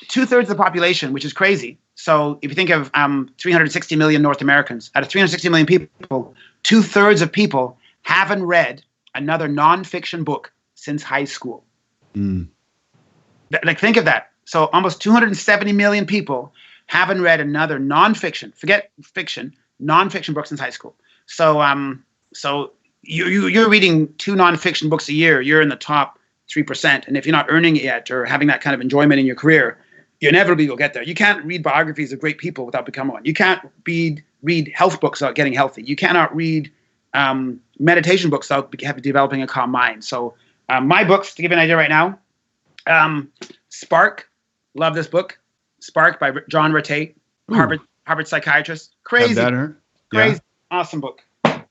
2/3 of the population, which is crazy. So if you think of 360 million North Americans, out of 360 million people, 2/3 of people haven't read another nonfiction book since high school. Think of that. So almost 270 million people haven't read another nonfiction, forget fiction, nonfiction book since high school. So you're reading 2 nonfiction books a year. You're in the top 3%. And if you're not earning it yet or having that kind of enjoyment in your career, you inevitably will get there. You can't read biographies of great people without becoming one. You can't read health books without getting healthy. You cannot read meditation books without developing a calm mind. So my books, to give you an idea right now, Spark, love this book. Spark by John Rattay. Harvard psychiatrist. Have that, her? Crazy, yeah. Awesome book.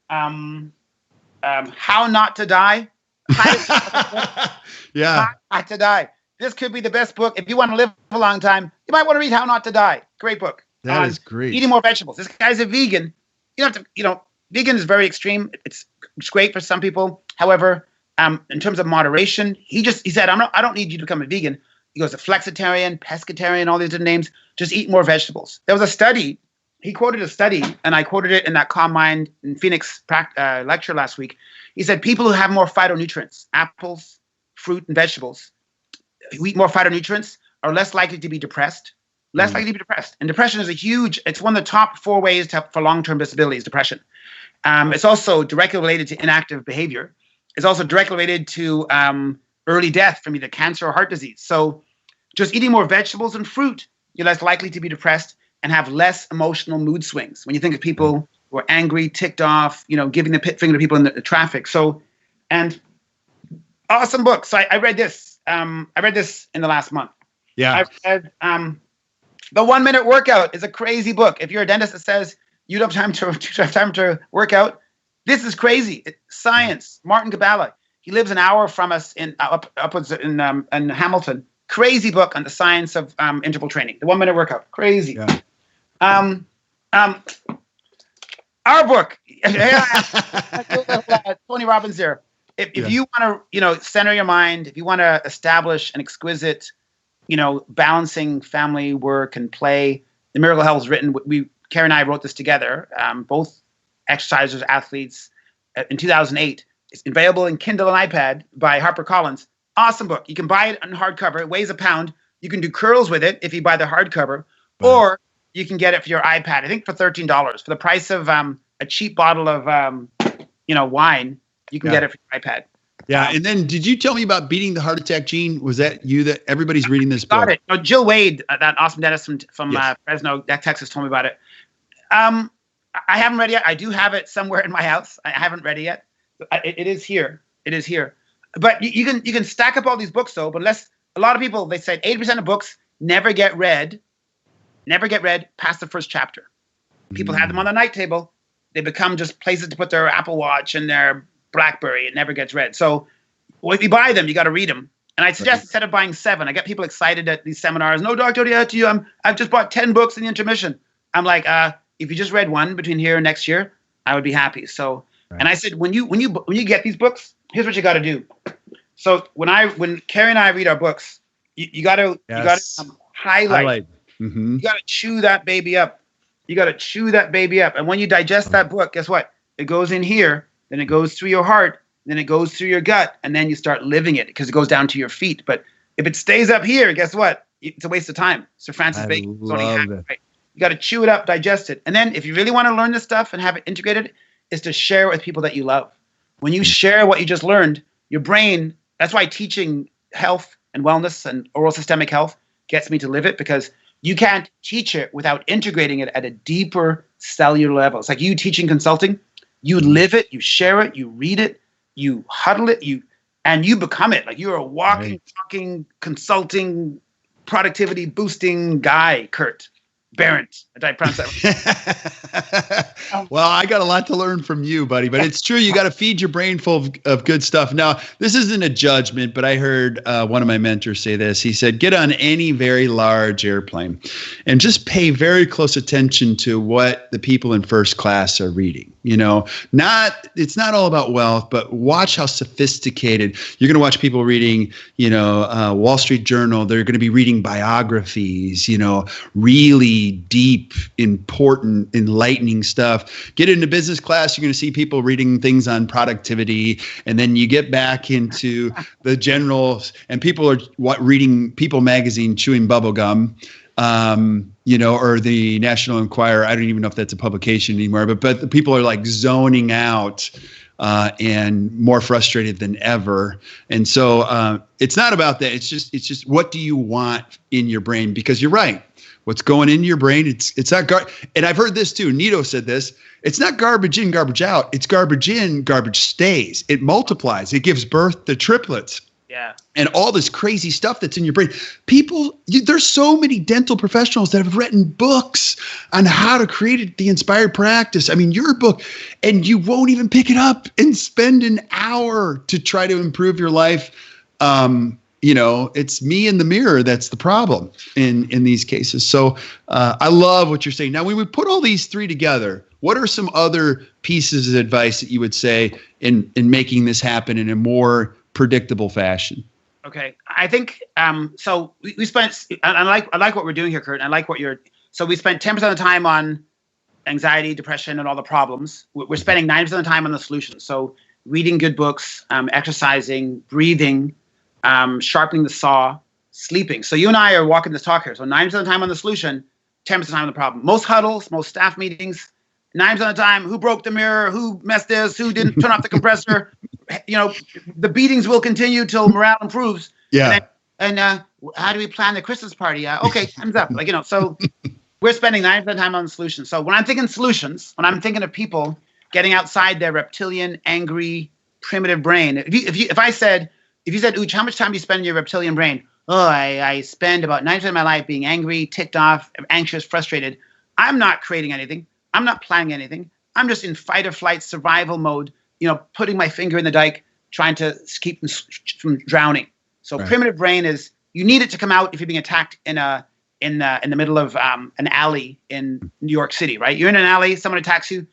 How Not to Die. Yeah. How Not to Die. This could be the best book. If you want to live a long time, you might want to read How Not to Die. Great book. That is great. Eating more vegetables. This guy's a vegan. You don't have to, vegan is very extreme. It's great for some people. However, in terms of moderation, he said, I don't need you to become a vegan. He goes a flexitarian, pescatarian, all these different names. Just eat more vegetables. There was a study. He quoted a study, and I quoted it in that Calm Mind in Phoenix lecture last week. He said people who have more phytonutrients, apples, fruit, and vegetables, who eat more phytonutrients are less likely to be depressed. And depression is it's one of the top 4 ways for long-term disability is depression. It's also directly related to inactive behavior. It's also directly related to early death from either cancer or heart disease. So just eating more vegetables and fruit, you're less likely to be depressed and have less emotional mood swings. When you think of people who are angry, ticked off, giving the finger to people in the traffic. So, and awesome book. So I read this. I read this in the last month. Yeah. I read The 1 Minute Workout is a crazy book. If you're a dentist that says you don't have time to work out, this is crazy. It's science. Martin Gabala. He lives an hour from us upwards in Hamilton. Crazy book on the science of interval training. The 1 Minute Workout. Crazy. Yeah. Our book. Tony Robbins here. If you want to, center your mind, if you want to establish an exquisite, balancing family, work, and play, The Miracle of Health is written. Carrie and I wrote this together. Both exercisers, athletes, in 2008. It's available in Kindle and iPad by HarperCollins. Awesome book. You can buy it on hardcover. It weighs a pound. You can do curls with it if you buy the hardcover, or you can get it for your iPad. I think for $13 for the price of a cheap bottle of wine. You can get it for your iPad. Yeah, and then did you tell me about Beating the Heart Attack Gene? Was that you that everybody's reading this book? Got it. No, Jill Wade, that awesome dentist from Fresno, Texas, told me about it. I haven't read it yet. I do have it somewhere in my house. I haven't read it yet. It is here. It is here. But you can stack up all these books though. But a lot of people, they say 80% of books never get read past the first chapter. People have them on the night table. They become just places to put their Apple Watch and their BlackBerry. It never gets read. So if you buy them, you got to read them. And I suggest instead of buying 7, I get people excited at these seminars. No, Dr. Odiatu, I've just bought 10 books in the intermission. I'm like, if you just read 1 between here and next year, I would be happy. So, and I said, when you get these books, here's what you got to do. So when Carrie and I read our books, you got to highlight. Mm-hmm. You got to chew that baby up. And when you digest that book, guess what? It goes in here, then it goes through your heart, then it goes through your gut, and then you start living it because it goes down to your feet. But if it stays up here, guess what? It's a waste of time. Sir Francis Bacon. Right? You got to chew it up, digest it. And then if you really want to learn this stuff and have it integrated, is to share it with people that you love. When you share what you just learned, your brain, that's why teaching health and wellness and oral systemic health gets me to live it, because you can't teach it without integrating it at a deeper cellular level. It's like you teaching consulting. You live it, you share it, you read it, you huddle it, and you become it. Like you're a walking, talking, consulting, productivity boosting guy, Kurt Barrett. Did I pronounce that right? Well, I got a lot to learn from you, buddy, but it's true. You got to feed your brain full of good stuff. Now, this isn't a judgment, but I heard one of my mentors say this. He said, get on any very large airplane and just pay very close attention to what the people in first class are reading. It's not all about wealth, but watch how sophisticated. You're going to watch people reading, Wall Street Journal. They're going to be reading biographies, really deep, important, enlightening stuff. Get into business class, you're going to see people reading things on productivity. And then you get back into the generals, and people are reading People magazine, chewing bubble gum. Or the National Enquirer. I don't even know if that's a publication anymore, but the people are like zoning out and more frustrated than ever. And so it's not about that. It's just what do you want in your brain? Because you're right. What's going in your brain? It's not and I've heard this too. Nito said this. It's not garbage in, garbage out. It's garbage in, garbage stays. It multiplies. It gives birth to triplets. Yeah. And all this crazy stuff that's in your brain. There's so many dental professionals that have written books on how to create the inspired practice. I mean, your book, and you won't even pick it up and spend an hour to try to improve your life. It's me in the mirror that's the problem in these cases. So I love what you're saying. Now, when we put all these three together, what are some other pieces of advice that you would say in making this happen in a more predictable fashion? Okay. I think, so we spent, I like what we're doing here, Kurt. I like so we spent 10% of the time on anxiety, depression, and all the problems. We're spending 90% of the time on the solutions. So reading good books, exercising, breathing, sharpening the saw, sleeping. So you and I are walking this talk here. So 90% of the time on the solution, 10% of the time on the problem. Most huddles, most staff meetings, 90% of the time, who broke the mirror, who messed this, who didn't turn off the compressor. The beatings will continue till morale improves. Yeah. And how do we plan the Christmas party? Okay, time's up. So we're spending 90% of the time on the solutions. So when I'm thinking solutions, when I'm thinking of people getting outside their reptilian, angry, primitive brain, if you said, Uche, how much time do you spend in your reptilian brain? Oh, I spend about 90% of my life being angry, ticked off, anxious, frustrated. I'm not creating anything. I'm not planning anything. I'm just in fight or flight survival mode, putting my finger in the dike, trying to keep from drowning. So right. Primitive brain is, you need it to come out if you're being attacked in the middle of an alley in New York City, right? You're in an alley, someone attacks you,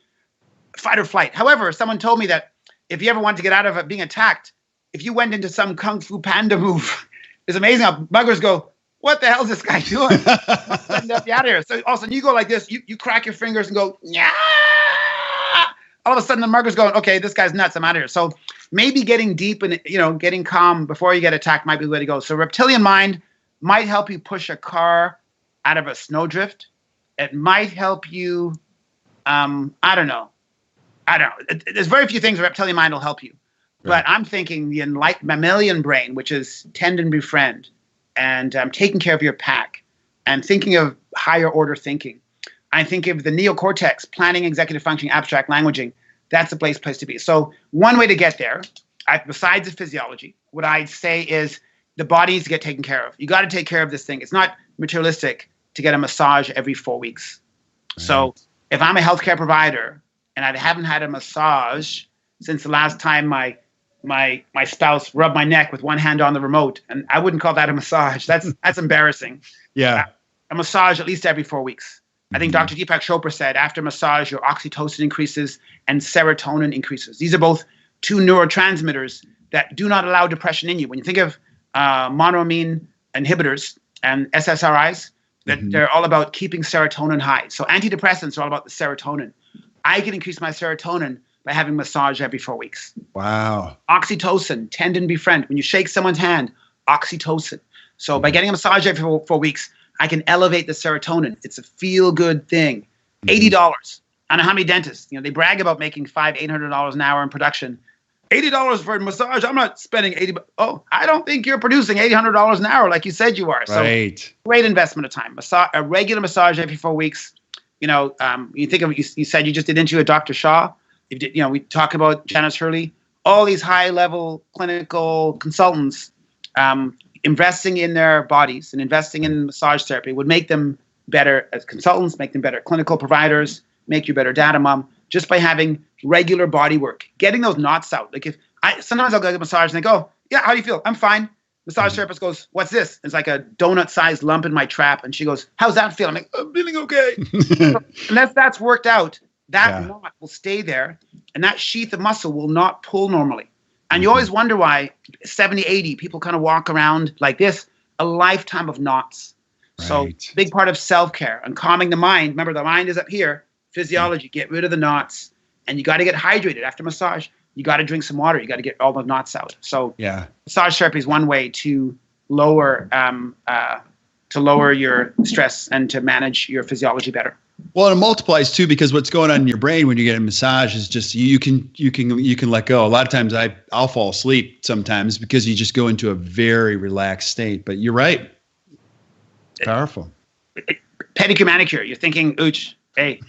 fight or flight. However, someone told me that if you ever want to get out of it being attacked, if you went into some Kung Fu Panda move, it's amazing how muggers go, what the hell is this guy doing? Get out of here. So all of a sudden you go like this, you crack your fingers and go, yeah. All of a sudden the mugger's going, okay, this guy's nuts, I'm out of here. So maybe getting deep and, getting calm before you get attacked might be the way to go. So reptilian mind might help you push a car out of a snowdrift. It might help you, I don't know. There's very few things a reptilian mind will help you. Right. But I'm thinking the mammalian brain, which is tend and befriend, and taking care of your pack, and thinking of higher order thinking. I think of the neocortex, planning, executive functioning, abstract languaging. That's the place to be. So one way to get there, besides the physiology, what I'd say is the body needs to get taken care of. You got to take care of this thing. It's not materialistic to get a massage every 4 weeks. Right. So if I'm a healthcare provider and I haven't had a massage since the last time my spouse rubbed my neck with one hand on the remote, and I wouldn't call that a massage. That's embarrassing. Yeah. A massage at least every 4 weeks. I think Dr. Deepak Chopra said after massage, your oxytocin increases and serotonin increases. These are both two neurotransmitters that do not allow depression in you. When you think of monoamine inhibitors and SSRIs, they're all about keeping serotonin high. So antidepressants are all about the serotonin. I can increase my serotonin by having massage every 4 weeks. Wow. Oxytocin, tend and befriend. When you shake someone's hand, oxytocin. So by getting a massage every 4 weeks, I can elevate the serotonin. It's a feel-good thing. $80. I don't know how many dentists, they brag about making $800 an hour in production. $80 for a massage. I'm not spending $80. Oh, I don't think you're producing $800 an hour like you said you are. Right. So great investment of time. A regular massage every 4 weeks. You think of, you said you just did interview with Dr. Shaw. We talk about Janice Hurley. All these high-level clinical consultants investing in their bodies and investing in massage therapy would make them better as consultants, make them better clinical providers, make you better data mom, just by having regular body work, getting those knots out. Like sometimes I'll go get a massage and they go, yeah, how do you feel? I'm fine. Massage therapist goes, what's this? It's like a donut-sized lump in my trap. And she goes, how's that feel? I'm like, I'm feeling okay. So, unless that's worked out, that knot will stay there, and that sheath of muscle will not pull normally. And you always wonder why 70, 80 people kind of walk around like this, a lifetime of knots. Right. So big part of self-care and calming the mind. Remember, the mind is up here. Physiology, get rid of the knots. And you got to get hydrated after massage. You got to drink some water. You got to get all the knots out. So massage therapy is one way to lower your stress and to manage your physiology better. Well, and it multiplies too, because what's going on in your brain when you get a massage is just you can let go. A lot of times I'll fall asleep sometimes because you just go into a very relaxed state. But you're right. Powerful. Pedicure, manicure. You're thinking, Uche, Hey,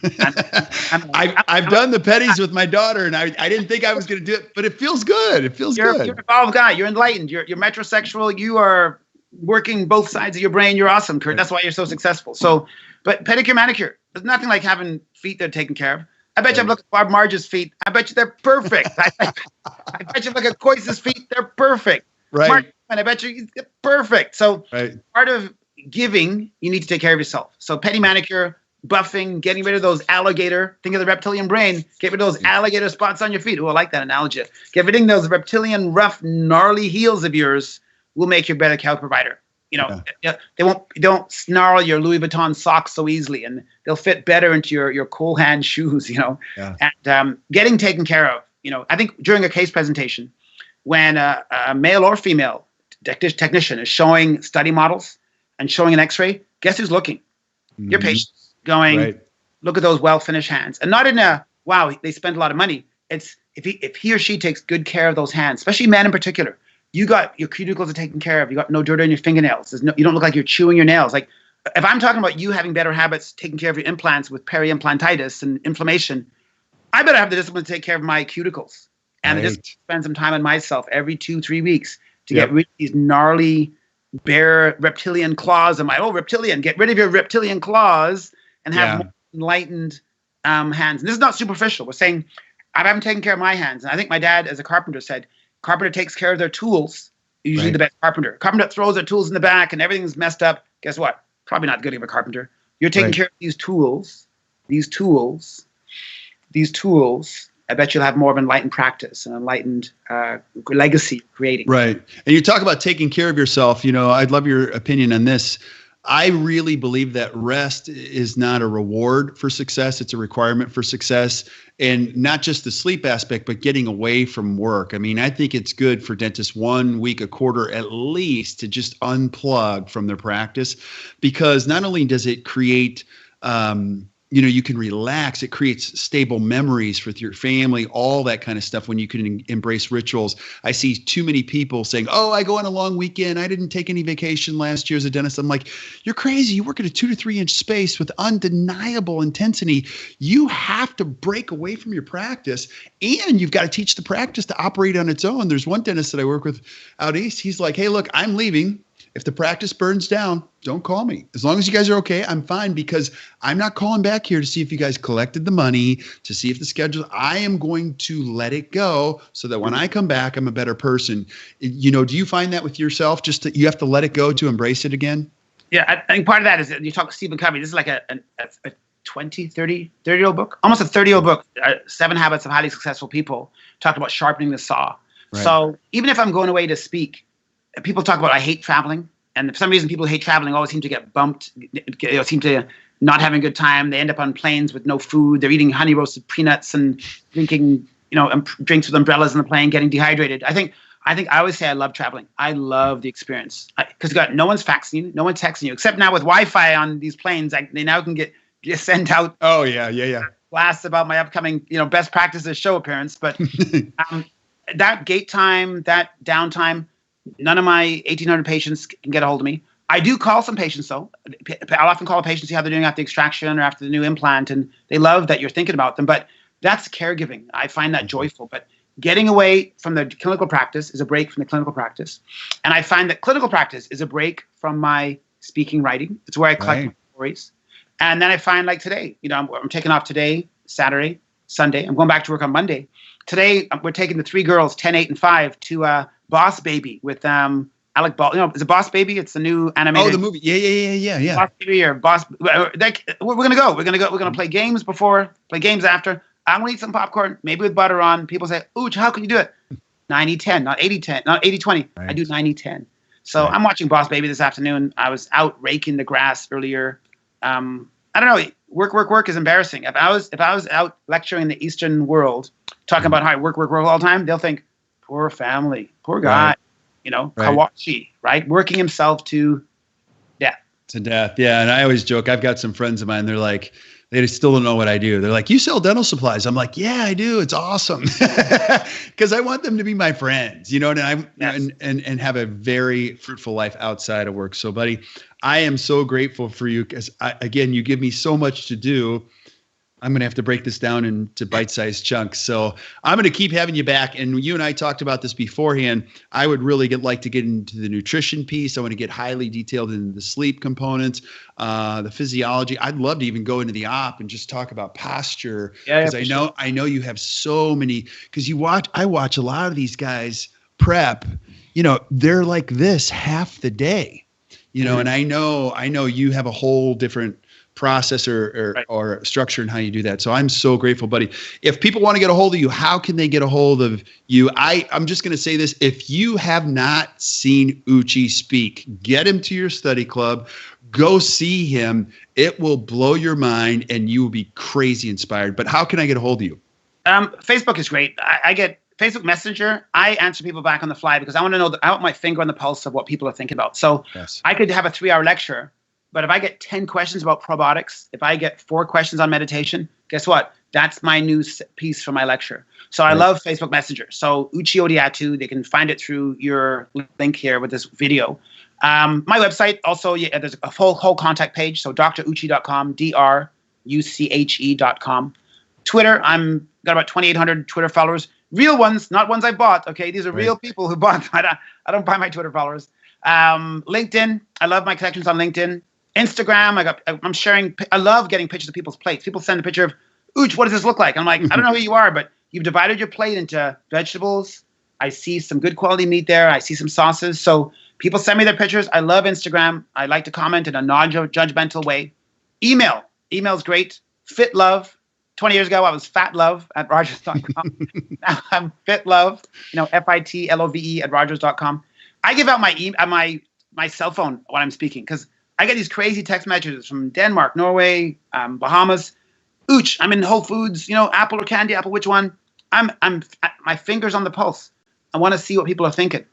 I've done the petties with my daughter, and I didn't think I was going to do it, but it feels good. It feels good. You're an evolved guy. You're enlightened. You're metrosexual. You are working both sides of your brain. You're awesome, Kurt. That's why you're so successful. So, but pedicure, manicure, there's nothing like having feet that are taken care of. I bet you I've looked at Barb Marge's feet. I bet you they're perfect. I bet you look at Coyce's feet. They're perfect. Right. Mark, and I bet you they're perfect. So right. Part of giving, you need to take care of yourself. So pedi manicure, buffing, getting rid of those alligator, think of the reptilian brain, get rid of those alligator spots on your feet. Oh, I like that analogy. Get rid of those reptilian, rough, gnarly heels of yours will make you a better care provider. You know, they don't snarl your Louis Vuitton socks so easily, and they'll fit better into your cool hand shoes, you know. Yeah. And getting taken care of, you know, I think during a case presentation, when a male or female technician is showing study models and showing an x-ray, guess who's looking? Mm-hmm. Your patient's going, look at those well-finished hands. And not in a, wow, they spent a lot of money. It's if he or she takes good care of those hands, especially men in particular, you got your cuticles are taken care of. You got no dirt on your fingernails. You don't look like you're chewing your nails. Like if I'm talking about you having better habits, taking care of your implants with peri-implantitis and inflammation, I better have the discipline to take care of my cuticles. And just spend some time on myself every 2-3 weeks to get rid of these gnarly, bare reptilian claws. Reptilian, get rid of your reptilian claws and have more enlightened hands. And this is not superficial. We're saying, I haven't taken care of my hands. And I think my dad, as a carpenter, said, carpenter takes care of their tools, usually the best carpenter. Carpenter that throws their tools in the back and everything's messed up. Guess what? Probably not good of a carpenter. You're taking care of these tools. I bet you'll have more of an enlightened practice, an enlightened legacy creating. Right. And you talk about taking care of yourself. You know, I'd love your opinion on this. I really believe that rest is not a reward for success. It's a requirement for success. And not just the sleep aspect, but getting away from work. I mean, I think it's good for dentists 1 week a quarter at least to just unplug from their practice, because not only does it create you can relax. It creates stable memories with your family, all that kind of stuff when you can embrace rituals. I see too many people saying, oh, I go on a long weekend. I didn't take any vacation last year as a dentist. I'm like, you're crazy. You work at a 2 to 3 inch space with undeniable intensity. You have to break away from your practice, and you've got to teach the practice to operate on its own. There's one dentist that I work with out east. He's like, hey, look, I'm leaving. If the practice burns down, don't call me. As long as you guys are okay, I'm fine, because I'm not calling back here to see if you guys collected the money, to see if the schedule. I am going to let it go so that when I come back, I'm a better person. You know, do you find that with yourself? Just that you have to let it go to embrace it again? Yeah, I think part of that is that you talk to Stephen Covey. This is like a 30-year-old book, almost a 30-year-old book, 7 Habits of Highly Successful People, talked about sharpening the saw. Right. So even if I'm going away to speak, people talk about I hate traveling, and for some reason people who hate traveling always seem to get bumped, seem to not having a good time. They end up on planes with no food. They're eating honey roasted peanuts and drinking, drinks with umbrellas on the plane, getting dehydrated. I think I always say I love traveling. I love the experience, because no one's faxing you, no one's texting you, except now with Wi-Fi on these planes. They now can get sent out. Oh yeah. Blasts about my upcoming, best practices show appearance. But that gate time, that downtime, none of my 1,800 patients can get a hold of me. I do call some patients, though. I'll often call a patient, see how they're doing after the extraction or after the new implant, and they love that you're thinking about them. But that's caregiving. I find that joyful. But getting away from the clinical practice is a break from the clinical practice. And I find that clinical practice is a break from my speaking, writing. It's where I collect my stories. And then I find, like today, I'm taking off today, Saturday, Sunday. I'm going back to work on Monday. Today, we're taking the 3 girls, 10, 8, and 5, to Boss Baby with Alec Baldwin. Is it Boss Baby? It's the new animated. Oh, the movie. Yeah. Boss Baby or Boss. We're gonna go. We're gonna play games before, play games after. I'm gonna eat some popcorn, maybe with butter on. People say, Uche, how can you do it? 90-10, not 80-10, not 80-20. Right. I do 90-10. So I'm watching Boss Baby this afternoon. I was out raking the grass earlier. I don't know. Work is embarrassing. If I was out lecturing in the Eastern world, talking about how I work all the time, they'll think, poor family, poor guy, Kawachi, right? Working himself to death. To death, yeah. And I always joke, I've got some friends of mine, they're like, they still don't know what I do. They're like, you sell dental supplies. I'm like, yeah, I do. It's awesome. Because I want them to be my friends, and have a very fruitful life outside of work. So, buddy, I am so grateful for you, because, again, you give me so much to do. I'm going to have to break this down into bite-sized chunks. So I'm going to keep having you back. And you and I talked about this beforehand. I would really like to get into the nutrition piece. I want to get highly detailed in the sleep components, the physiology. I'd love to even go into the op and just talk about posture. Because I know you have so many, because I watch a lot of these guys prep, they're like this half the day, and I know you have a whole different process or structure in how you do that. So I'm so grateful, buddy. If people want to get a hold of you, how can they get a hold of you? I'm just going to say this. If you have not seen Uche speak, get him to your study club, go see him. It will blow your mind and you will be crazy inspired. But how can I get a hold of you? Facebook is great. I get Facebook Messenger. I answer people back on the fly because I want to know I want my finger on the pulse of what people are thinking about. So I could have a 3-hour lecture, but if I get 10 questions about probiotics, if I get 4 questions on meditation, guess what? That's my new piece for my lecture. So I love Facebook Messenger. So Uche Odiatu, they can find it through your link here with this video. My website also, there's a whole contact page. So druche.com, druche.com. Twitter, I'm got about 2,800 Twitter followers. Real ones, not ones I bought. Okay, these are real people who bought. I don't buy my Twitter followers. LinkedIn, I love my connections on LinkedIn. Instagram, I'm sharing. I love getting pictures of people's plates. People send a picture of, Uche, what does this look like? I'm like, I don't know who you are, but you've divided your plate into vegetables. I see some good quality meat there. I see some sauces. So people send me their pictures. I love Instagram. I like to comment in a non-judgmental way. Email's great. Fit Love. 20 years ago, I was Fat Love at Rogers.com. Now I'm Fit Love, FITLOVE at Rogers.com. I give out my cell phone when I'm speaking because I get these crazy text messages from Denmark, Norway, Bahamas. Uche, I'm in Whole Foods, apple or candy apple, which one? I'm my fingers on the pulse. I want to see what people are thinking,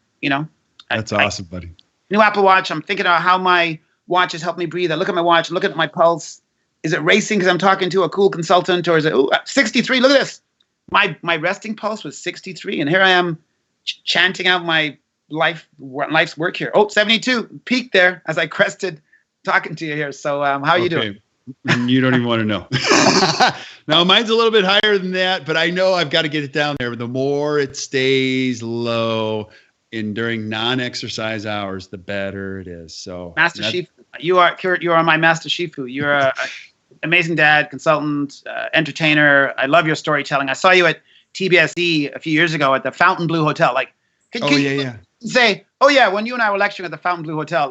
That's awesome, buddy. New Apple Watch. I'm thinking about how my watch has helped me breathe. I look at my watch, look at my pulse. Is it racing because I'm talking to a cool consultant, or is it 63? Look at this. My resting pulse was 63, and here I am chanting out my life's work here. 72, peaked there as I crested talking to you here. So how are you doing? You don't even want to know. Now, mine's a little bit higher than that, but I know I've got to get it down there. But the more it stays low during non-exercise hours, the better it is. So, Master Shifu, you are my Master Shifu. You're an amazing dad, consultant, entertainer. I love your storytelling. I saw you at TBSE a few years ago at the Fontainebleau Hotel. Can you say, when you and I were lecturing at the Fontainebleau Hotel,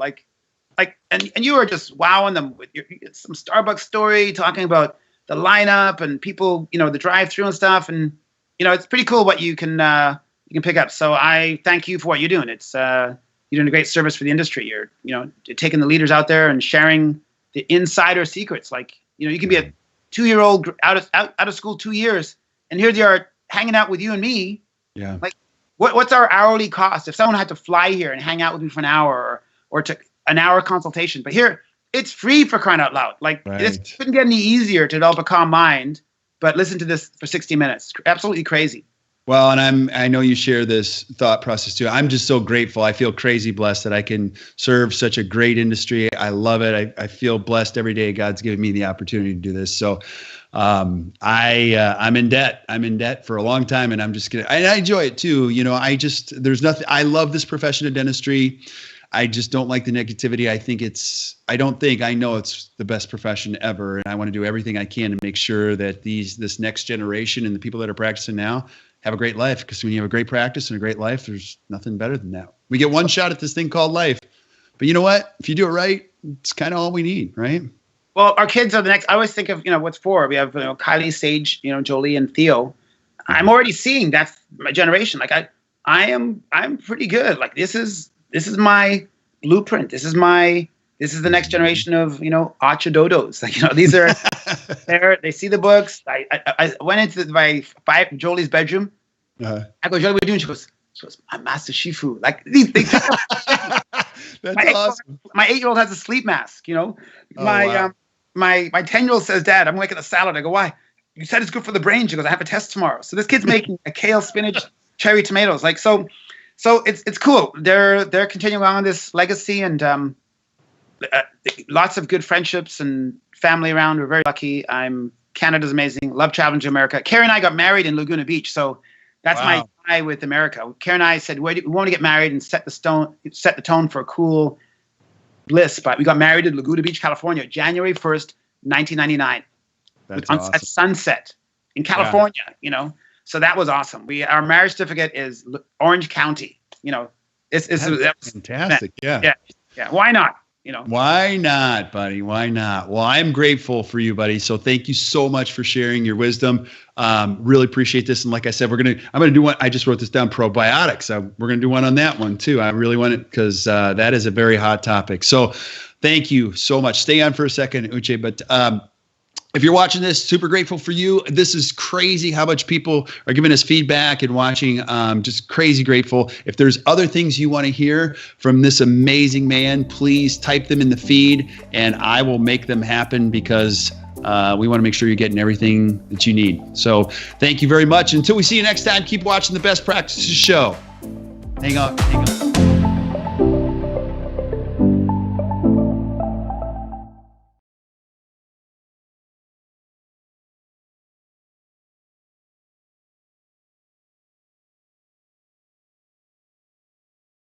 and you were just wowing them with some Starbucks story, talking about the lineup and people, the drive-through and stuff, and it's pretty cool what you can pick up. So I thank you for what you're doing. It's you're doing a great service for the industry. You're taking the leaders out there and sharing the insider secrets. You can be a 2-year-old out of school 2 years, and here they are hanging out with you and me. Yeah. What's our hourly cost if someone had to fly here and hang out with me for an hour or to an hour consultation? But here, it's free, for crying out loud. It couldn't get any easier to develop a calm mind, but listen to this for 60 minutes. Absolutely crazy. Well, and I know you share this thought process too. I'm just so grateful. I feel crazy blessed that I can serve such a great industry. I love it. I feel blessed every day. God's given me the opportunity to do this. So I'm in debt. I'm in debt for a long time, and I enjoy it too. There's nothing. I love this profession of dentistry. I just don't like the negativity. I know it's the best profession ever. And I want to do everything I can to make sure that this next generation and the people that are practicing now have a great life. Because when you have a great practice and a great life, there's nothing better than that. We get one shot at this thing called life. But you know what? If you do it right, it's kind of all we need, right? Well, our kids are the next. I always think of, what's for. We have Kylie, Sage, Jolie, and Theo. I'm already seeing that's my generation. I'm pretty good. This is my blueprint. This is the next generation of Achadodos. These are they see the books. I went into Jolie's bedroom. I go, Jolie, what are you doing? She goes, I'm Master Shifu. That's awesome. My 8-year-old has a sleep mask. My 10-year-old says, Dad, I'm making a salad. I go, why? You said it's good for the brain. She goes, I have a test tomorrow. So this kid's making a kale, spinach, cherry tomatoes. So it's cool. They're continuing on this legacy, and lots of good friendships and family around. We're very lucky. I'm Canada's amazing. Love traveling to America. Carrie and I got married in Laguna Beach, so that's my tie with America. Carrie and I said we want to get married and set the tone for a cool bliss. But we got married in Laguna Beach, California, January 1st, 1999. That's awesome. At sunset in California, So that was awesome. Our marriage certificate is Orange County. It's fantastic. Yeah. Why not? Why not, buddy? Why not? Well, I'm grateful for you, buddy. So thank you so much for sharing your wisdom. Really appreciate this. And like I said, I'm going to do one. I just wrote this down, probiotics. We're going to do one on that one too. I really want it because that is a very hot topic. So thank you so much. Stay on for a second, Uche, but if you're watching this, super grateful for you. This is crazy how much people are giving us feedback and watching. Just crazy grateful. If there's other things you want to hear from this amazing man, please type them in the feed and I will make them happen because we want to make sure you're getting everything that you need. So thank you very much. Until we see you next time, keep watching the Best Practices Show. Hang on.